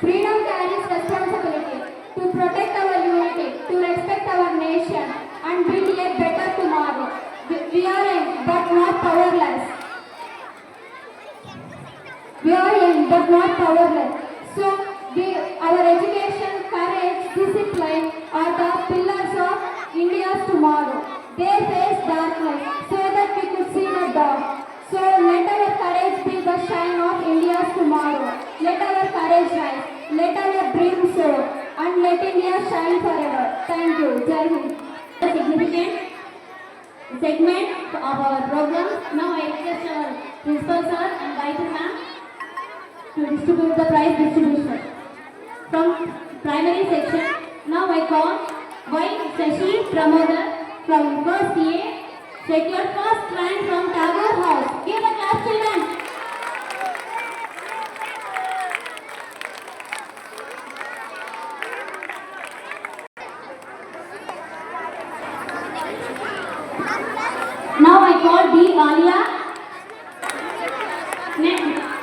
Freedom carries responsibility to protect our unity, to respect our nation and build a better tomorrow. We are young but not powerless. We are young but not powerless. So our education, courage, discipline are the pillars of India's tomorrow. They face darkness so that we could see the dawn. So let our courage be the shine of India's tomorrow. Let our courage rise. Let our dreams soar. And let India shine forever. Thank you. Jai Hind. A significant segment of our program. Now I request our principal sir and vice ma'am to distribute the prize distribution. From primary section, now I call Y. Shashi Pramodar from first A, secured first rank from Tagore House. Give a clap, children. Now I call D. Alia.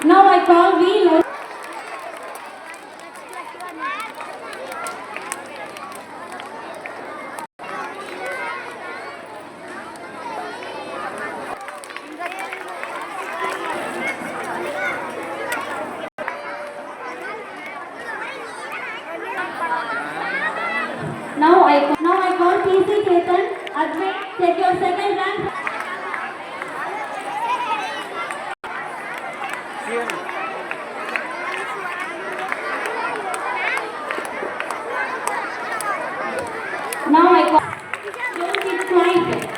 Now I call V. Lo- Now I call T.C. Chetan Advait, take your second rank. Now I call don't keep quiet.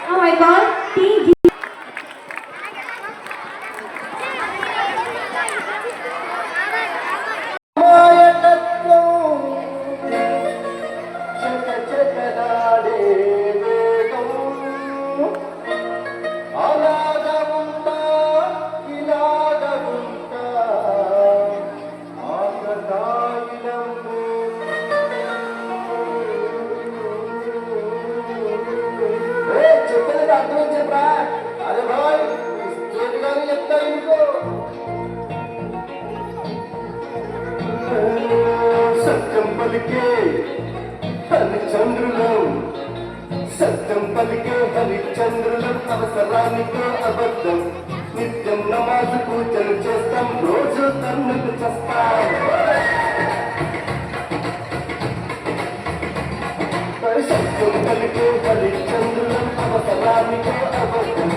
Now I call T.G. अरे भाई state का नहीं लगता इनको सत्यम पल के हरिचंद्रुలం సత్యం పలికే హరిచంద్రులం అవసరానికే అబద్ధం నిత్యం నమాజు పూజలు చేస్తాం రోజు తన్నులు చేస్తాం సత్యం కలిగే హరిశ్చంద్రులం అవసరానికే అబద్ధం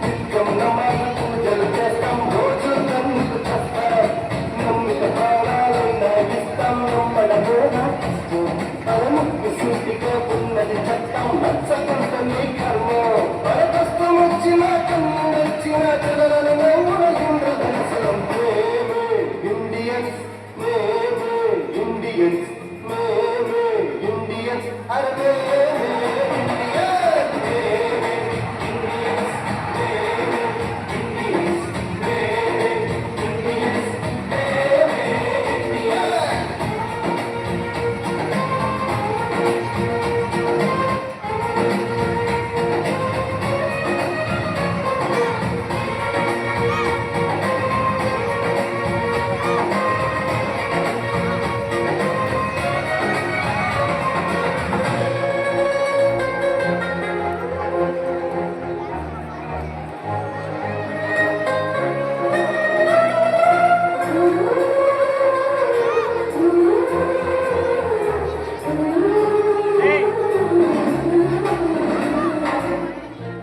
నిత్యం నమాజ పూజలు చేస్తాం రోజు నమ్మిక చేస్తాం నమ్మిక ప్రాణాలైనా ఇస్తాం నమ్మడమేనా పరముక్తి సూటిగా ఉన్నది చట్టం నచ్చకుంటే కర్మం పరకష్టం వచ్చినా కన్ను వచ్చిన చెదలను ఇంద్రదర్శనం మేమే ఇండియన్స్ మేమే ఇండియన్స్ మేమే ఇండియన్స్ అరే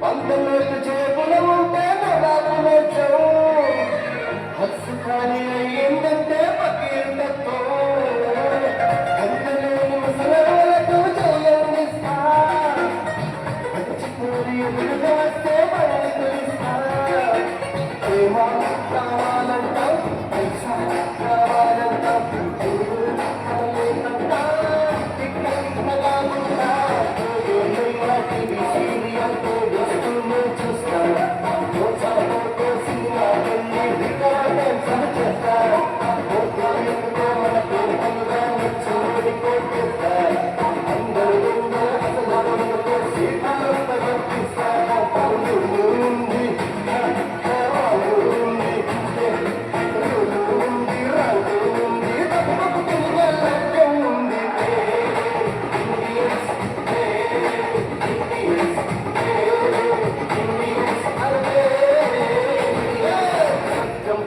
పంతొమ్మిది చేపలు ఉంటే నవాబు వచ్చావు హస్సు ఖాళీ అయ్యిందంటే పకీర్లతో కంటలేని ముసలతో చెయ్యందిస్తా మర్చిపోయి ఎదురుగా వస్తే మనల్ని తెలుస్తా ప్రేమ కావాలంటావు పైసా కావాలంటావు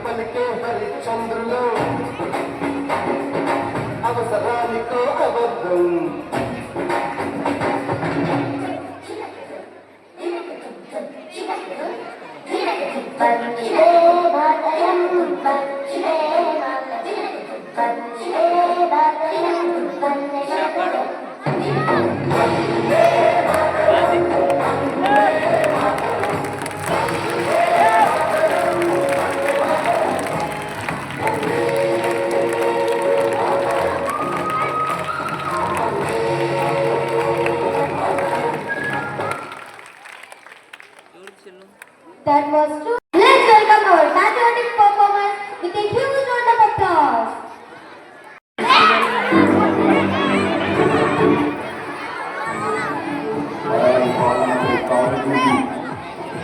పలికే హరిశ్చంద్రులు అవసరానికో అబద్ధం Vande Mataram Vande Mataram Vande Mataram Vande Mataram That was true. Let's welcome our patriotic performance with a huge round of applause.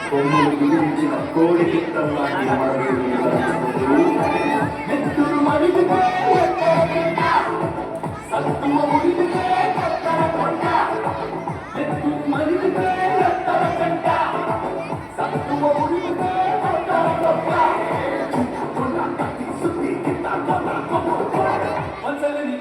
కొమ్ములు బిగించిన కోడి చిత్తంలాంటి నెత్తురు మడిగితే సత్తువ ఉడిగితే కొట్ట నెత్తురు మడిగితే కంట సత్తువ ఉడిగితే కొట్ట సుత్తి కింద వంచలని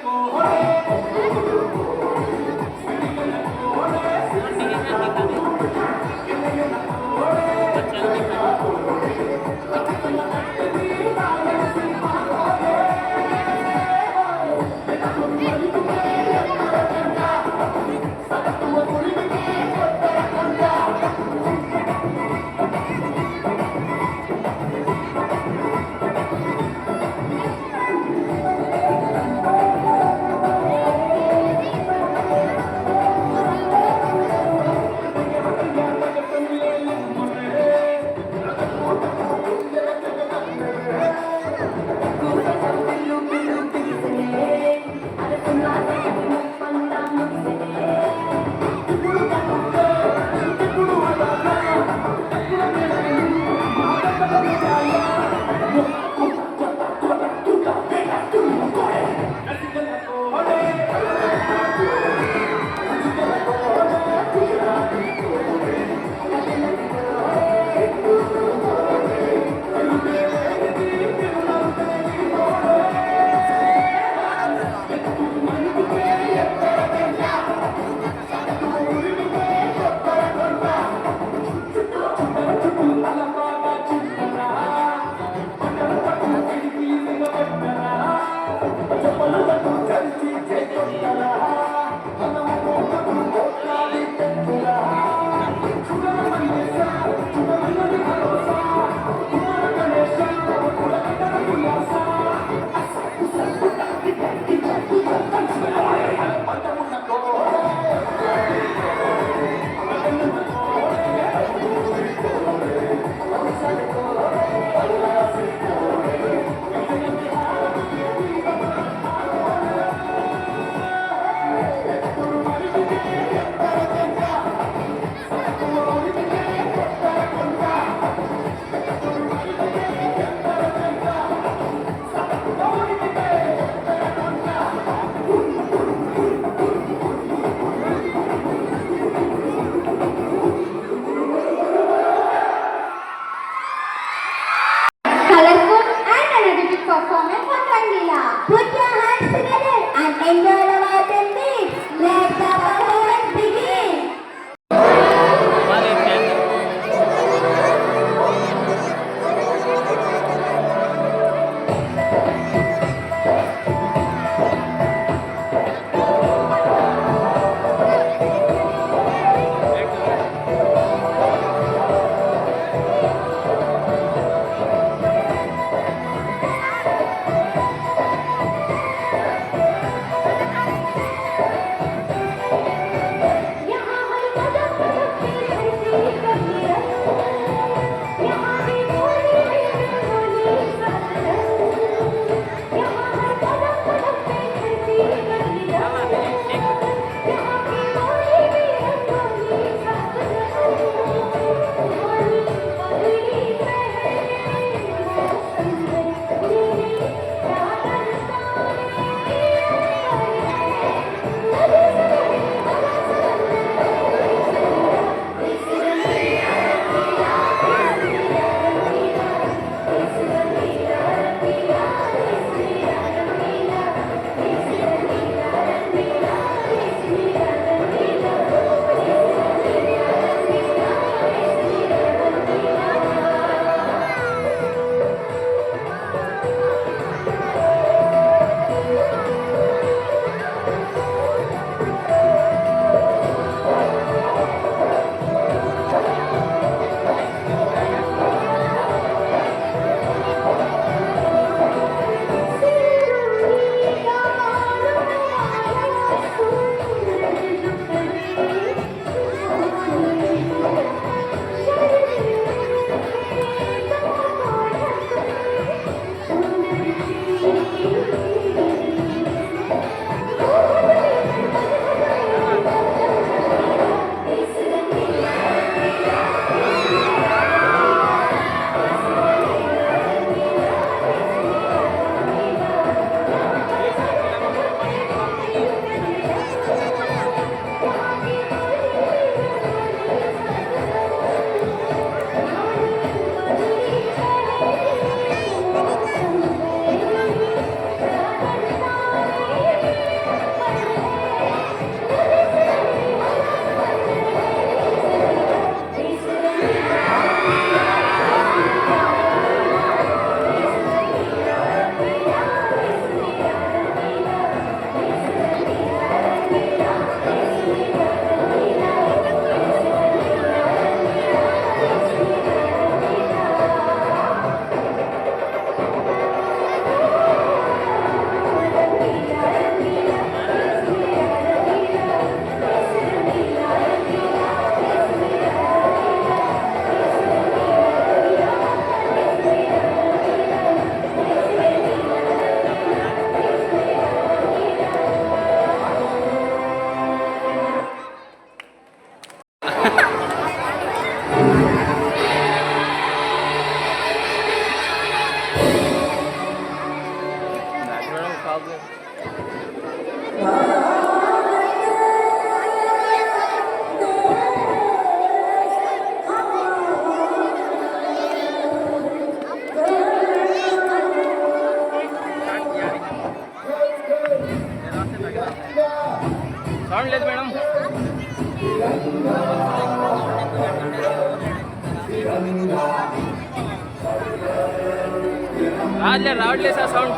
రావట్లేదు sir sound.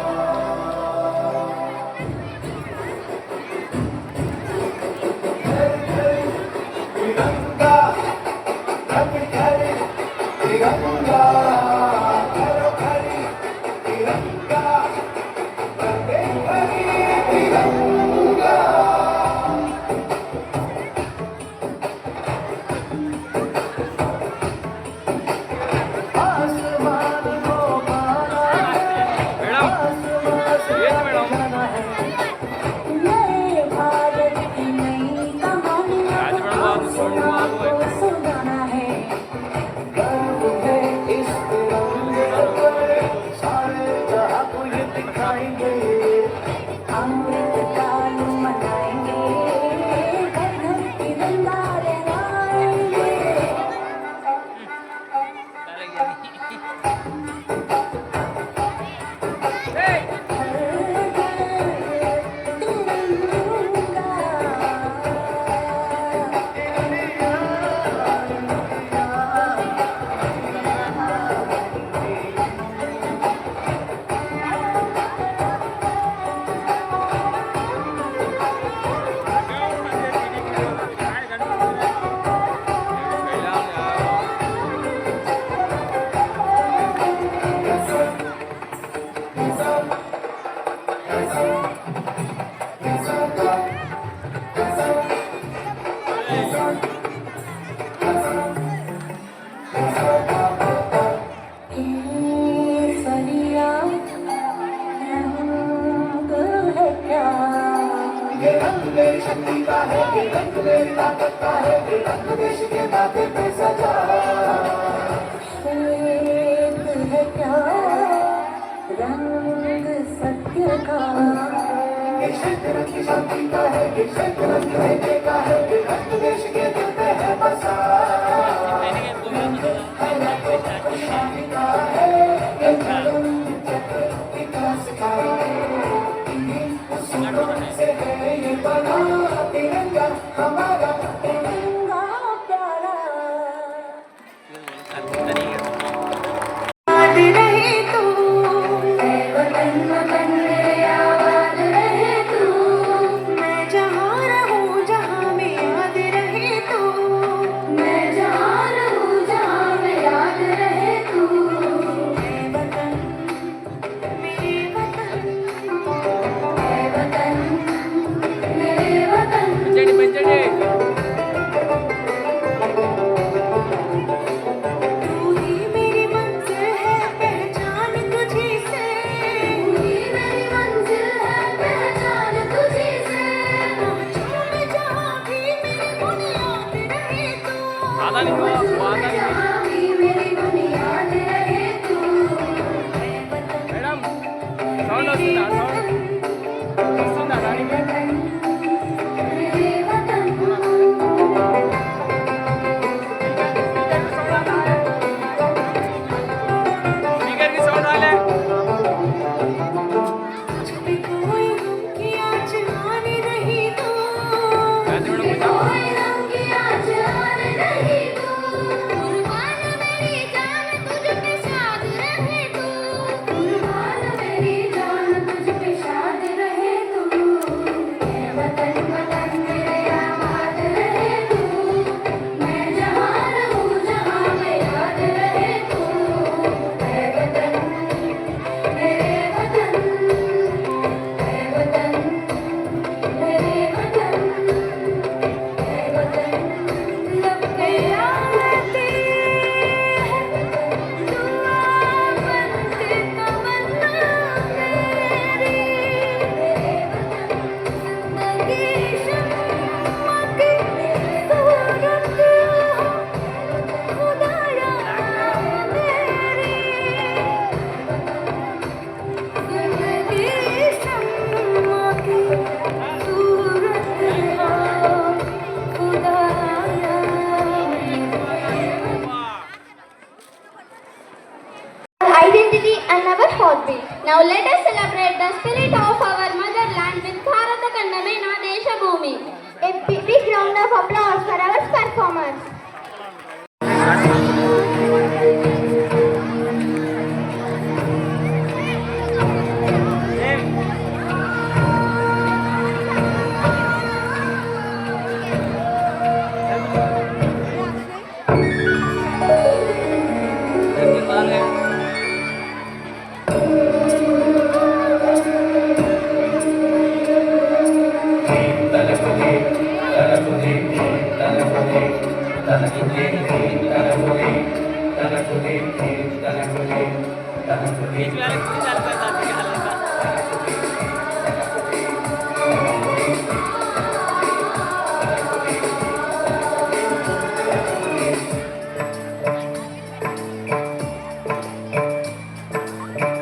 Identity and our heartbeat. Now let us celebrate the spirit of our motherland with Bharata Kannamena Desha Bhumi. A big round of applause for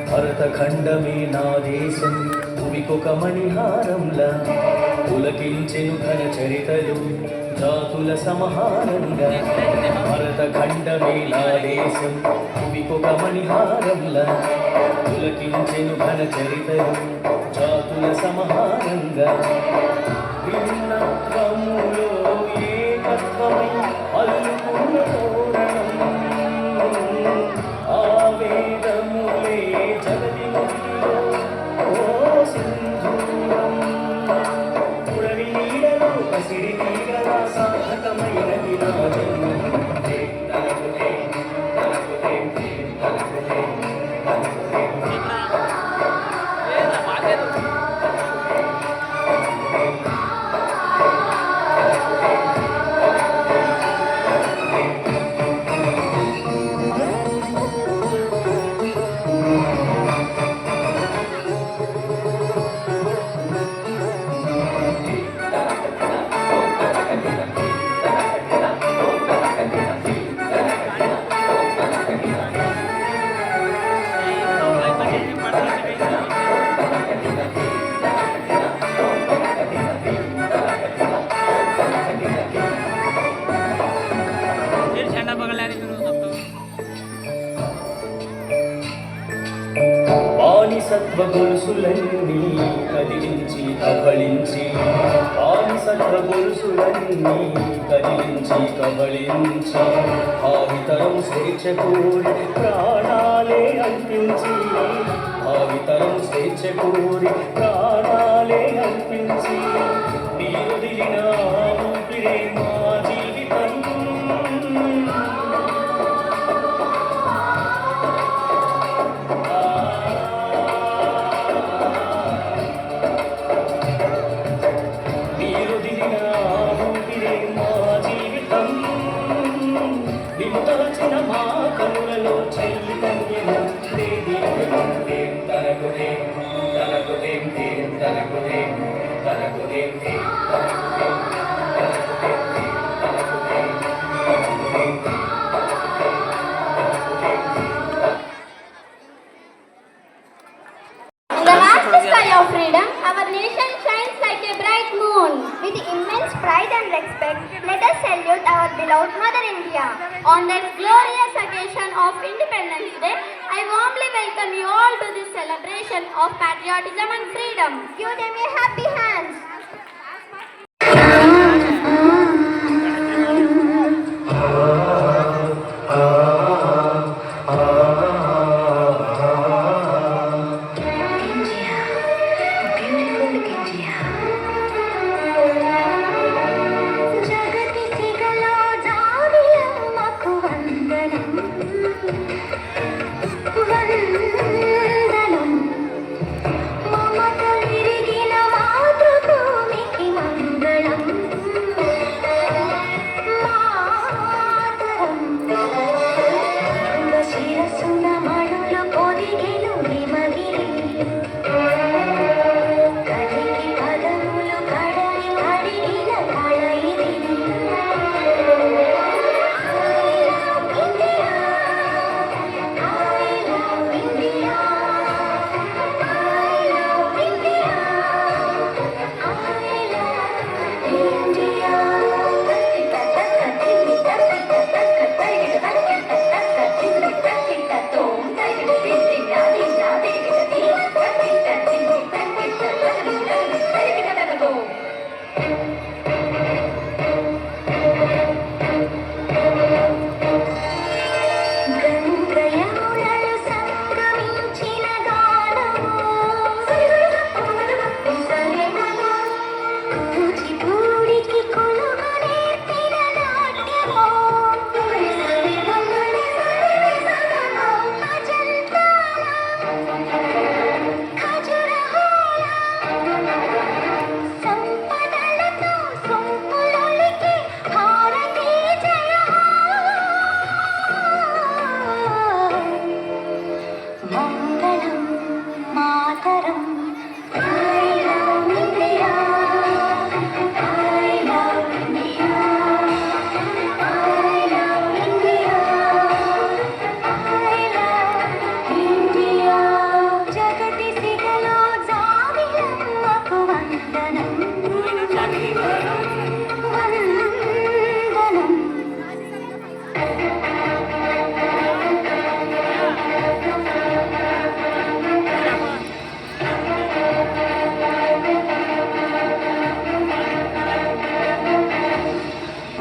భరతఖండమే నా దేశం భూమికొక మణిహారంలా పులకించెను ఘన చరితలు జాతుల సమహారంగా భరతఖండమే నా దేశం భూమికొక మణిహారంలా పులకించెను ఘన చరితలు జాతుల సమహారంగా భిన్నత్వములో ఏకత్వమై అల్లుకున్న తోరణం ఆవేదములే జగతి ముక్తిలో ఓ సింధూరం పురవి నీడలో పసిడి తీగల సాధకమైనది నా జన్మం झंडा पकड़ने బానిసత్వ గొలుసులన్నీ కదిలించి కబళించి బానిసత్వ గొలుసులన్నీ కదిలించి కబళించి భావితరం స్వేచ్ఛ కోరి ప్రాణాలే అర్పించి భావితరం స్వేచ్ఛ కోరి ప్రాణాలే అర్పించి నీరు దిగిన ఊపిరే మా జీవితం విమోచన మా కనులలో చైతన్యము In the vast sky of freedom, our nation shines like a bright moon. With immense pride and respect, let us salute our beloved Mother India. On this glorious occasion of Independence Day, I warmly welcome you all to this celebration of patriotism and freedom. Give them a happy hands. మమత విరిగిన మాతృ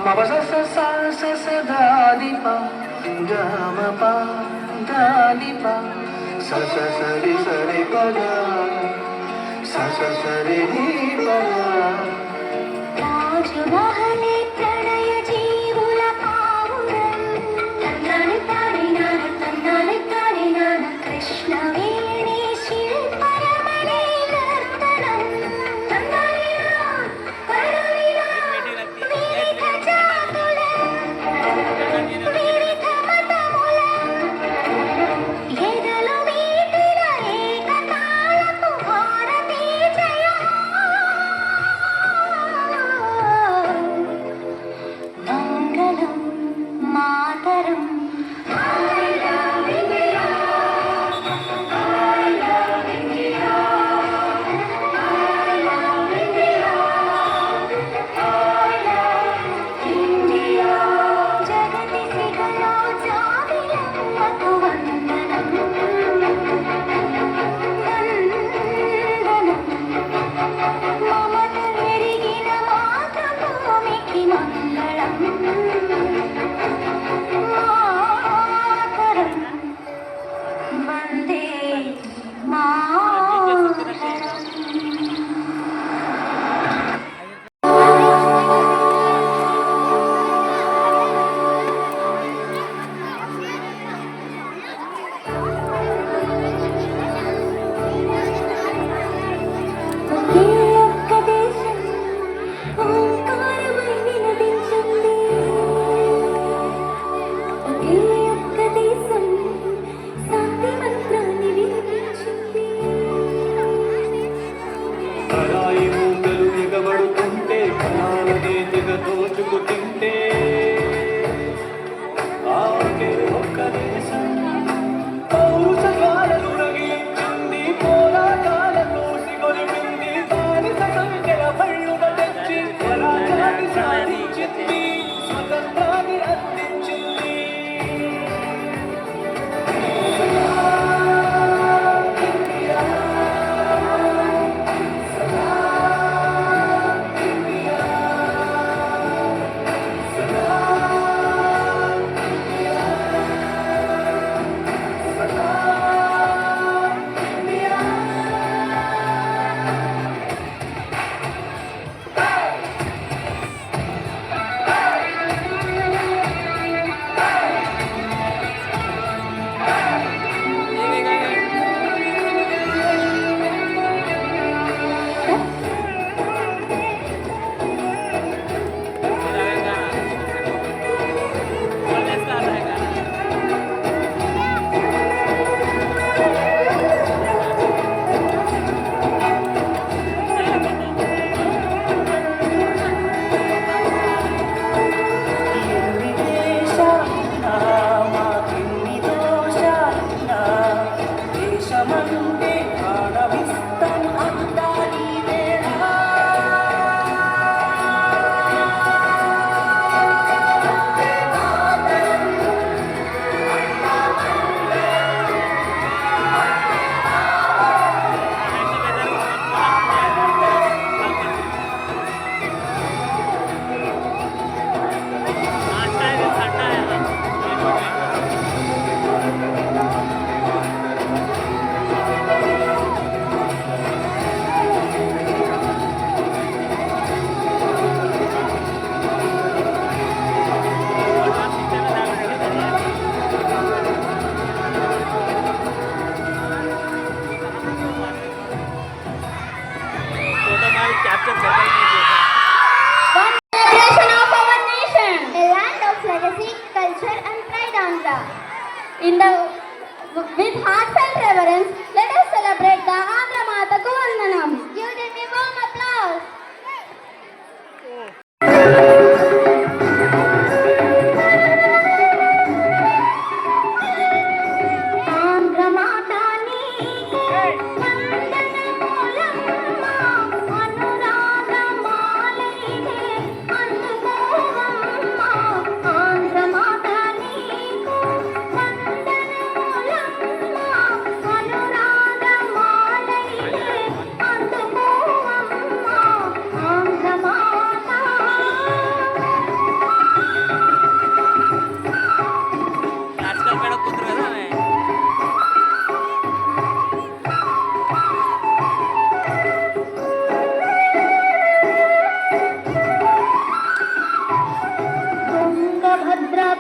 మబస స స స ధాని ప గమ ప ధాని ప స స సరి సరి ప గ స స సరి ని ప రాజువహలే ప్రణయ జీవుల పావురం తందాని తాడినాడు కృష్ణ వేణి శిల్పరమణి నర్తనం తందానినా కరుణినా వివిధ జాతుల వివిధ మతముల ఎదలు వీటిన ఏకతాళపు భారతీ జయ మంగళం మాతరం జగతి సిగలో జాబిలమ్మకు వందనం మమత ఎరిగిన మాతృభూమికి మంగళం మాతరం వందే మాతరం ఒకే ఒక్క దేశం ఓంకారమై వినిపించింది. ఒకే ఒక్క దేశం శాంతి మంత్రాన్ని వినిపించింది. పరాయి మూకలు దిగబడుతుంటే కణాలనే దిగదోచుకు తింటే ఆకే ఒక్క దేశం ఔషధాలను రగిలించింది పోరాటాలతో సిగొలిపింది బానిస సంఖ్యల బళ్ళున తెచ్చి స్వరాజ్యాన్ని సాధించింది స్వతంత్రాన్ని అందించింది దేశమంటే ప్రాణమిస్తాం అందాలి వేళ celebration of our nation, a land of legacy, culture and pride Andhra. With heartfelt reverence, let us celebrate the Andhra Mataku Vandanam. Give them a warm applause. Andhra Mata neeku vandanamullamma, anuragamalayide అందుకోవమ్మ. Andhra Mata neeku vandanamullamma,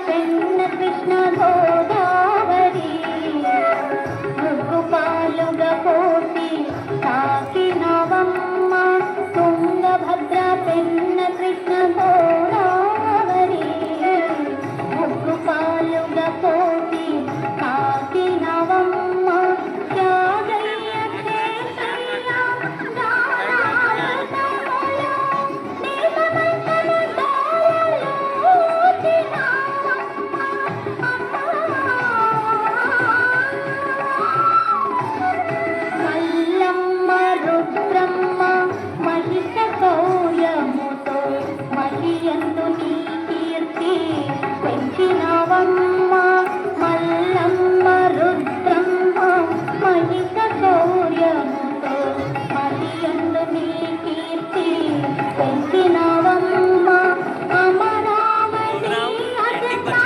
పెన్న కృష్ణ గోదావరి ముగ్గుపాలుగా కోటి తాకినవమ్మ తుంగభద్ర పెన్న కృష్ణ గోదావరి ముగ్గుపాలుగా కోటి తాకినవమ్మ త్యాగయ్య కేశయ్య మల్లమ్మ రుద్రమ్మ మహిష గౌయముతో మహియందు నీ కీర్తి పెంచినవమ్మ మల్లమ్మ రుద్రమ్మ మహిష గౌయముతో మహియందు నీ కీర్తి పెంచినవమ్మ Amaravati Ajanta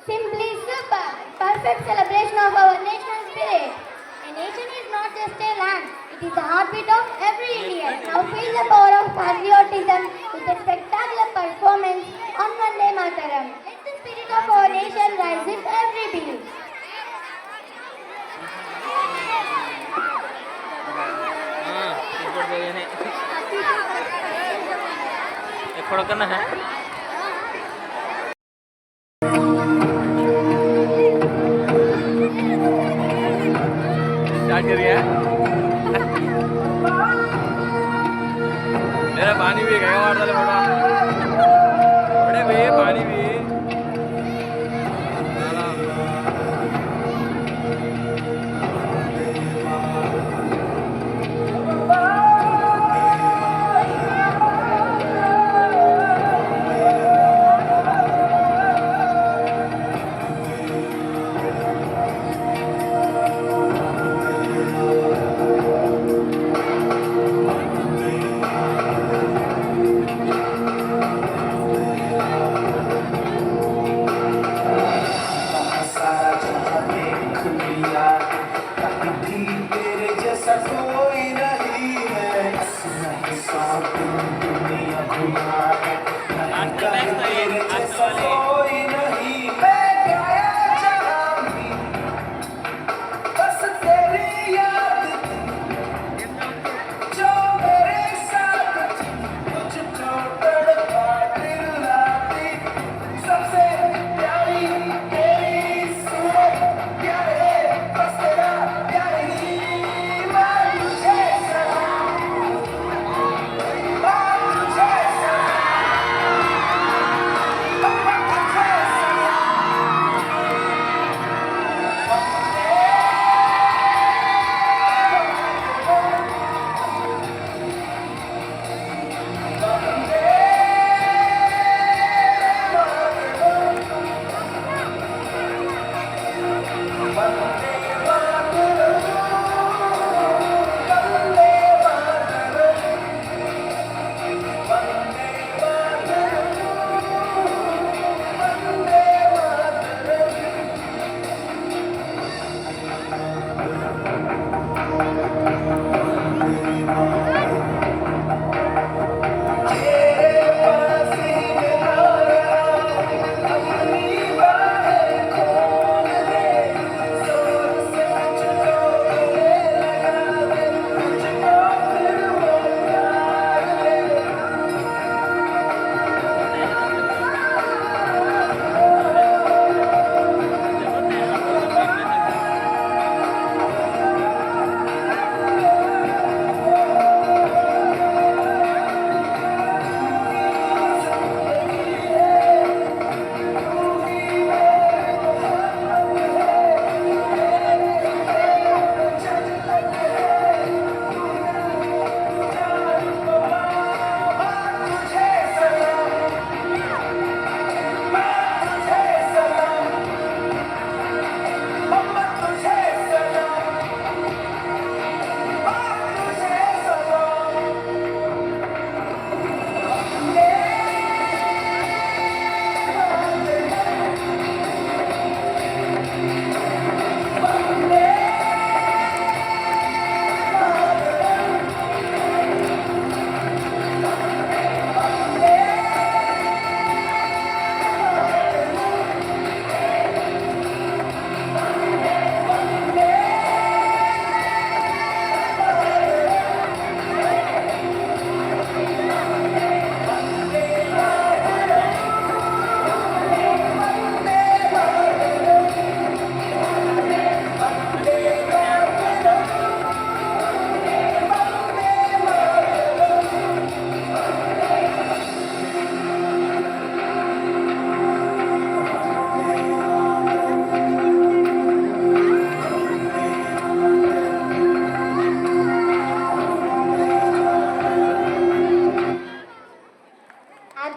Simply super, perfect celebration of our national spirit. A nation is not just a land, it is the heartbeat of every Indian. Now feel the power of patriotism with a spectacular performance on Vande Mataram. Let the spirit of our nation rise with every beat. ఎక్కడొక్కన్నా start करिए मेरा पानी भी गया और बड़ा बड़े भैया पानी भी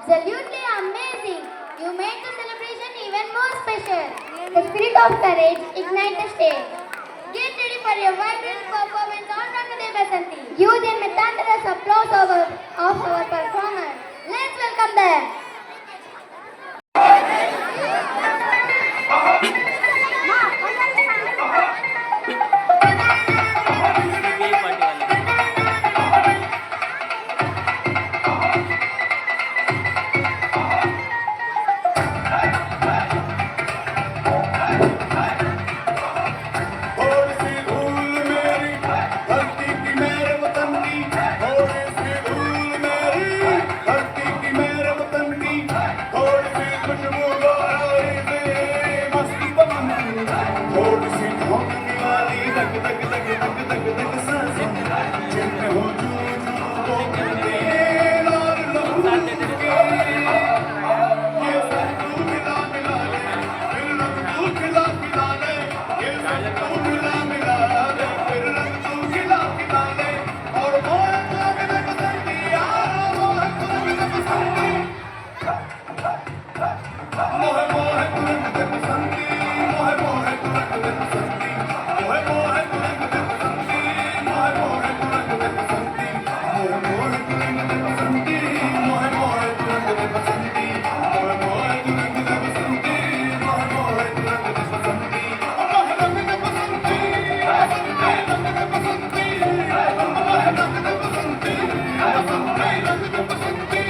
Absolutely amazing. You made the celebration even more special. The spirit of courage ignite the stage. Get ready for your vibrant performance on Rangadev Basanti. Use them with thunderous applause of our performers. Let's welcome them. थोड़ी सी धूल मेरी धरती की मेरे वतन की, थोड़ी सी धूल मेरी धरती की मेरे वतन की, थोड़ी सी खुशबू गोरी से मस्ती पवन की, थोड़ी सी धोखने वाली दग दग दग दग दग दग सांसें, जिनमें हो जू जू वो कहते लाल लहू के, ये सब तू मिला मिला ले, फिर रंग तू खिला खिला ले, ये सब तू मिला मिला ले, फिर रंग तू खिला खिला ले, और मोह मोह में बसंती यारा मोह मोह में बसंती, मोह मोह तुरंग दे बसंती, मोह मोह तुरंग दे बसंती, मोह मोह तुरंग दे बसंती, मोह मोह तुरंग दे बसंती, मोह मोह तुरंग दे बसंती, मोह मोह तुरंग दे बसंती, मोह मोह तुरंग दे बसंती, मोह मोह तुरंग दे बसंती, मोह रंग दे बसंती, बसंती रंग दे बसंती, मोह रंग दे बसंती, बसंती रंग दे बसंती।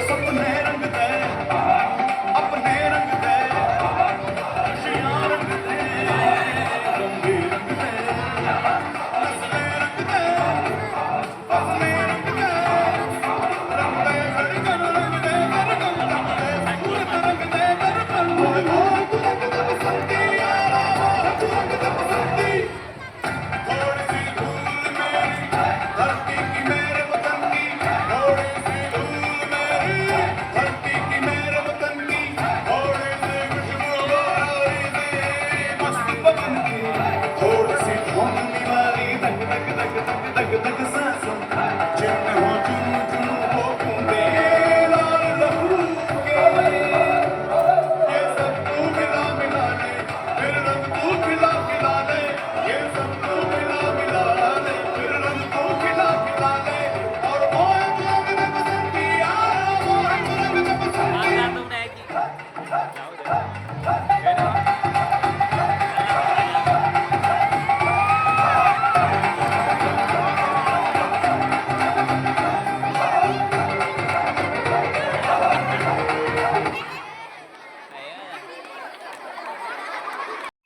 सपने रंग दे अपने रंग दे, खुशियां रंग दे रंगे रंग दे, नस्ले रंग दे फसले रंग दे, रंग दे धड़कन रंग दे धड़कन रंग दे, सूरत रंग दे दर्पण मोह मोह तू रंग दे बसंती यारा मोह तू रंग दे बसंती, थोड़ी सी धूल मेरी धरती की मेरे वतन की, थोड़ी सी धूल मेरी धरती की मेरे वतन की, थोड़ी सी खुशबू गोरी से मस्ती पवन की, थोड़ी सी धोखने वाली दग दग दग दग दग दग सांसों, जिनमें हो जू जू वो बूंदे लाल लहू के, ये सब तू मिला मिला ले, फिर रंग तू खिला खिला ले, ये सब तू मिला मिला ले, फिर रंग तू खिला खिला ले, और मोह तुरंग दे बसंती यारा मोह तुरंग दे बसंती।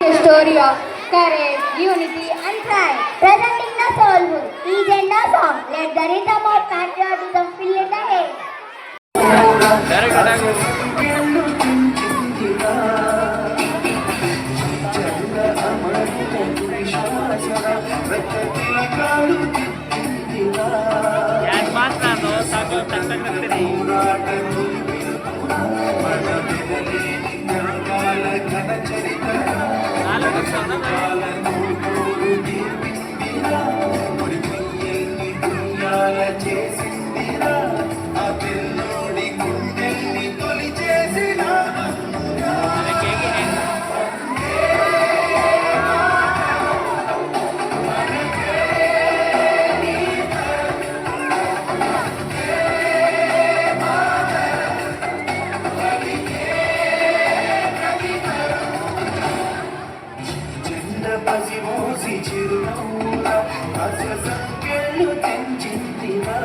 A story of courage, unity, and pride. Presenting the soulful E-Gender song. Let the rhythm of patriotism fill in the air. Direct attack వెళ్ళు చించిందిరా, చల్ల అమరుల విశ్వాసన రక్తతిలకాలు తిప్పిందిరా, యాడ్ మాట్లాడో సగం టక్ టక్ టక్ పోరాటము పిలుపురా, మన వెనలేని త్యాగాల ఘన చరిత్ర, కాలను తోడు తీర్పిందిరా, మరి పుణ్యాన్ని పుణ్యాల చేసిందిరా, ఆ పిల్లోడి గుండెల్ని తొలి చేసిన అమ్మురా. జెండ పసిమోసి చిరునవ్వుల ఆశ సంఖ్యలు తెంచిందిరా,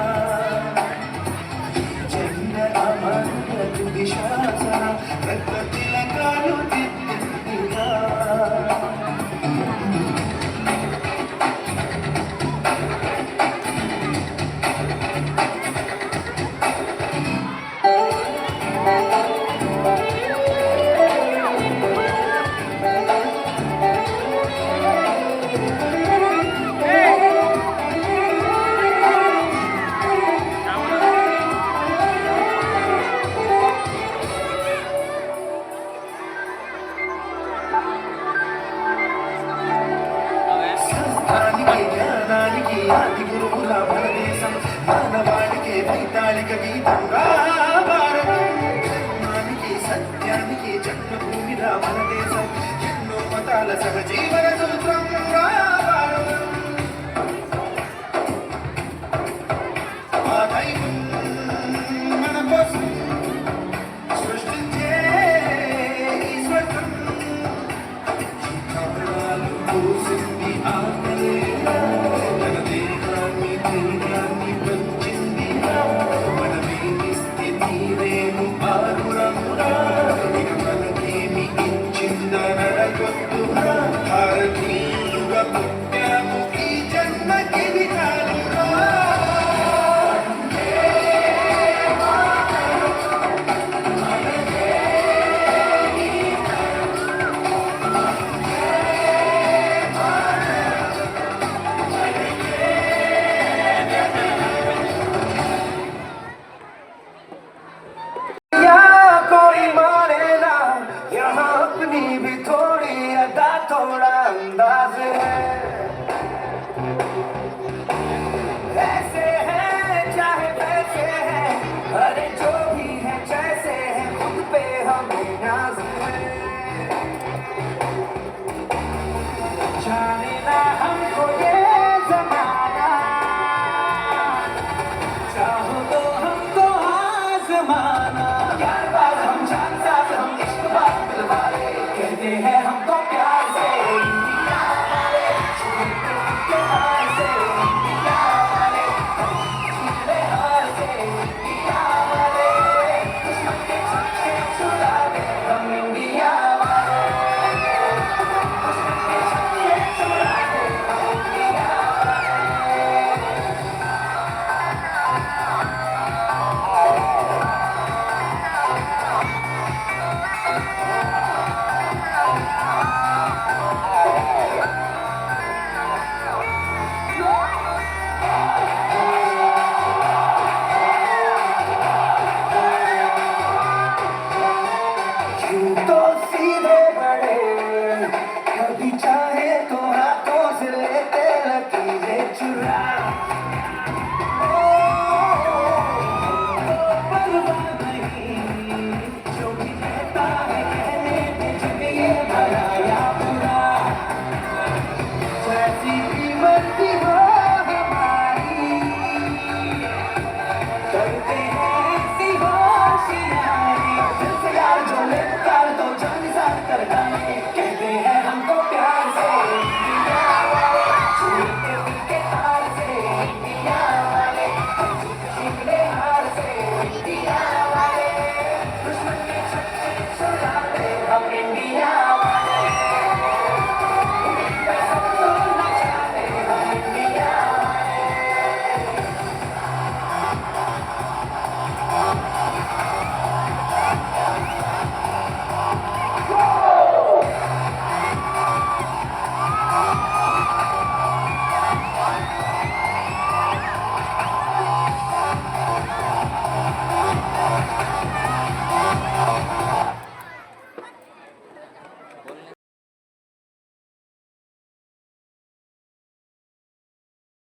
ma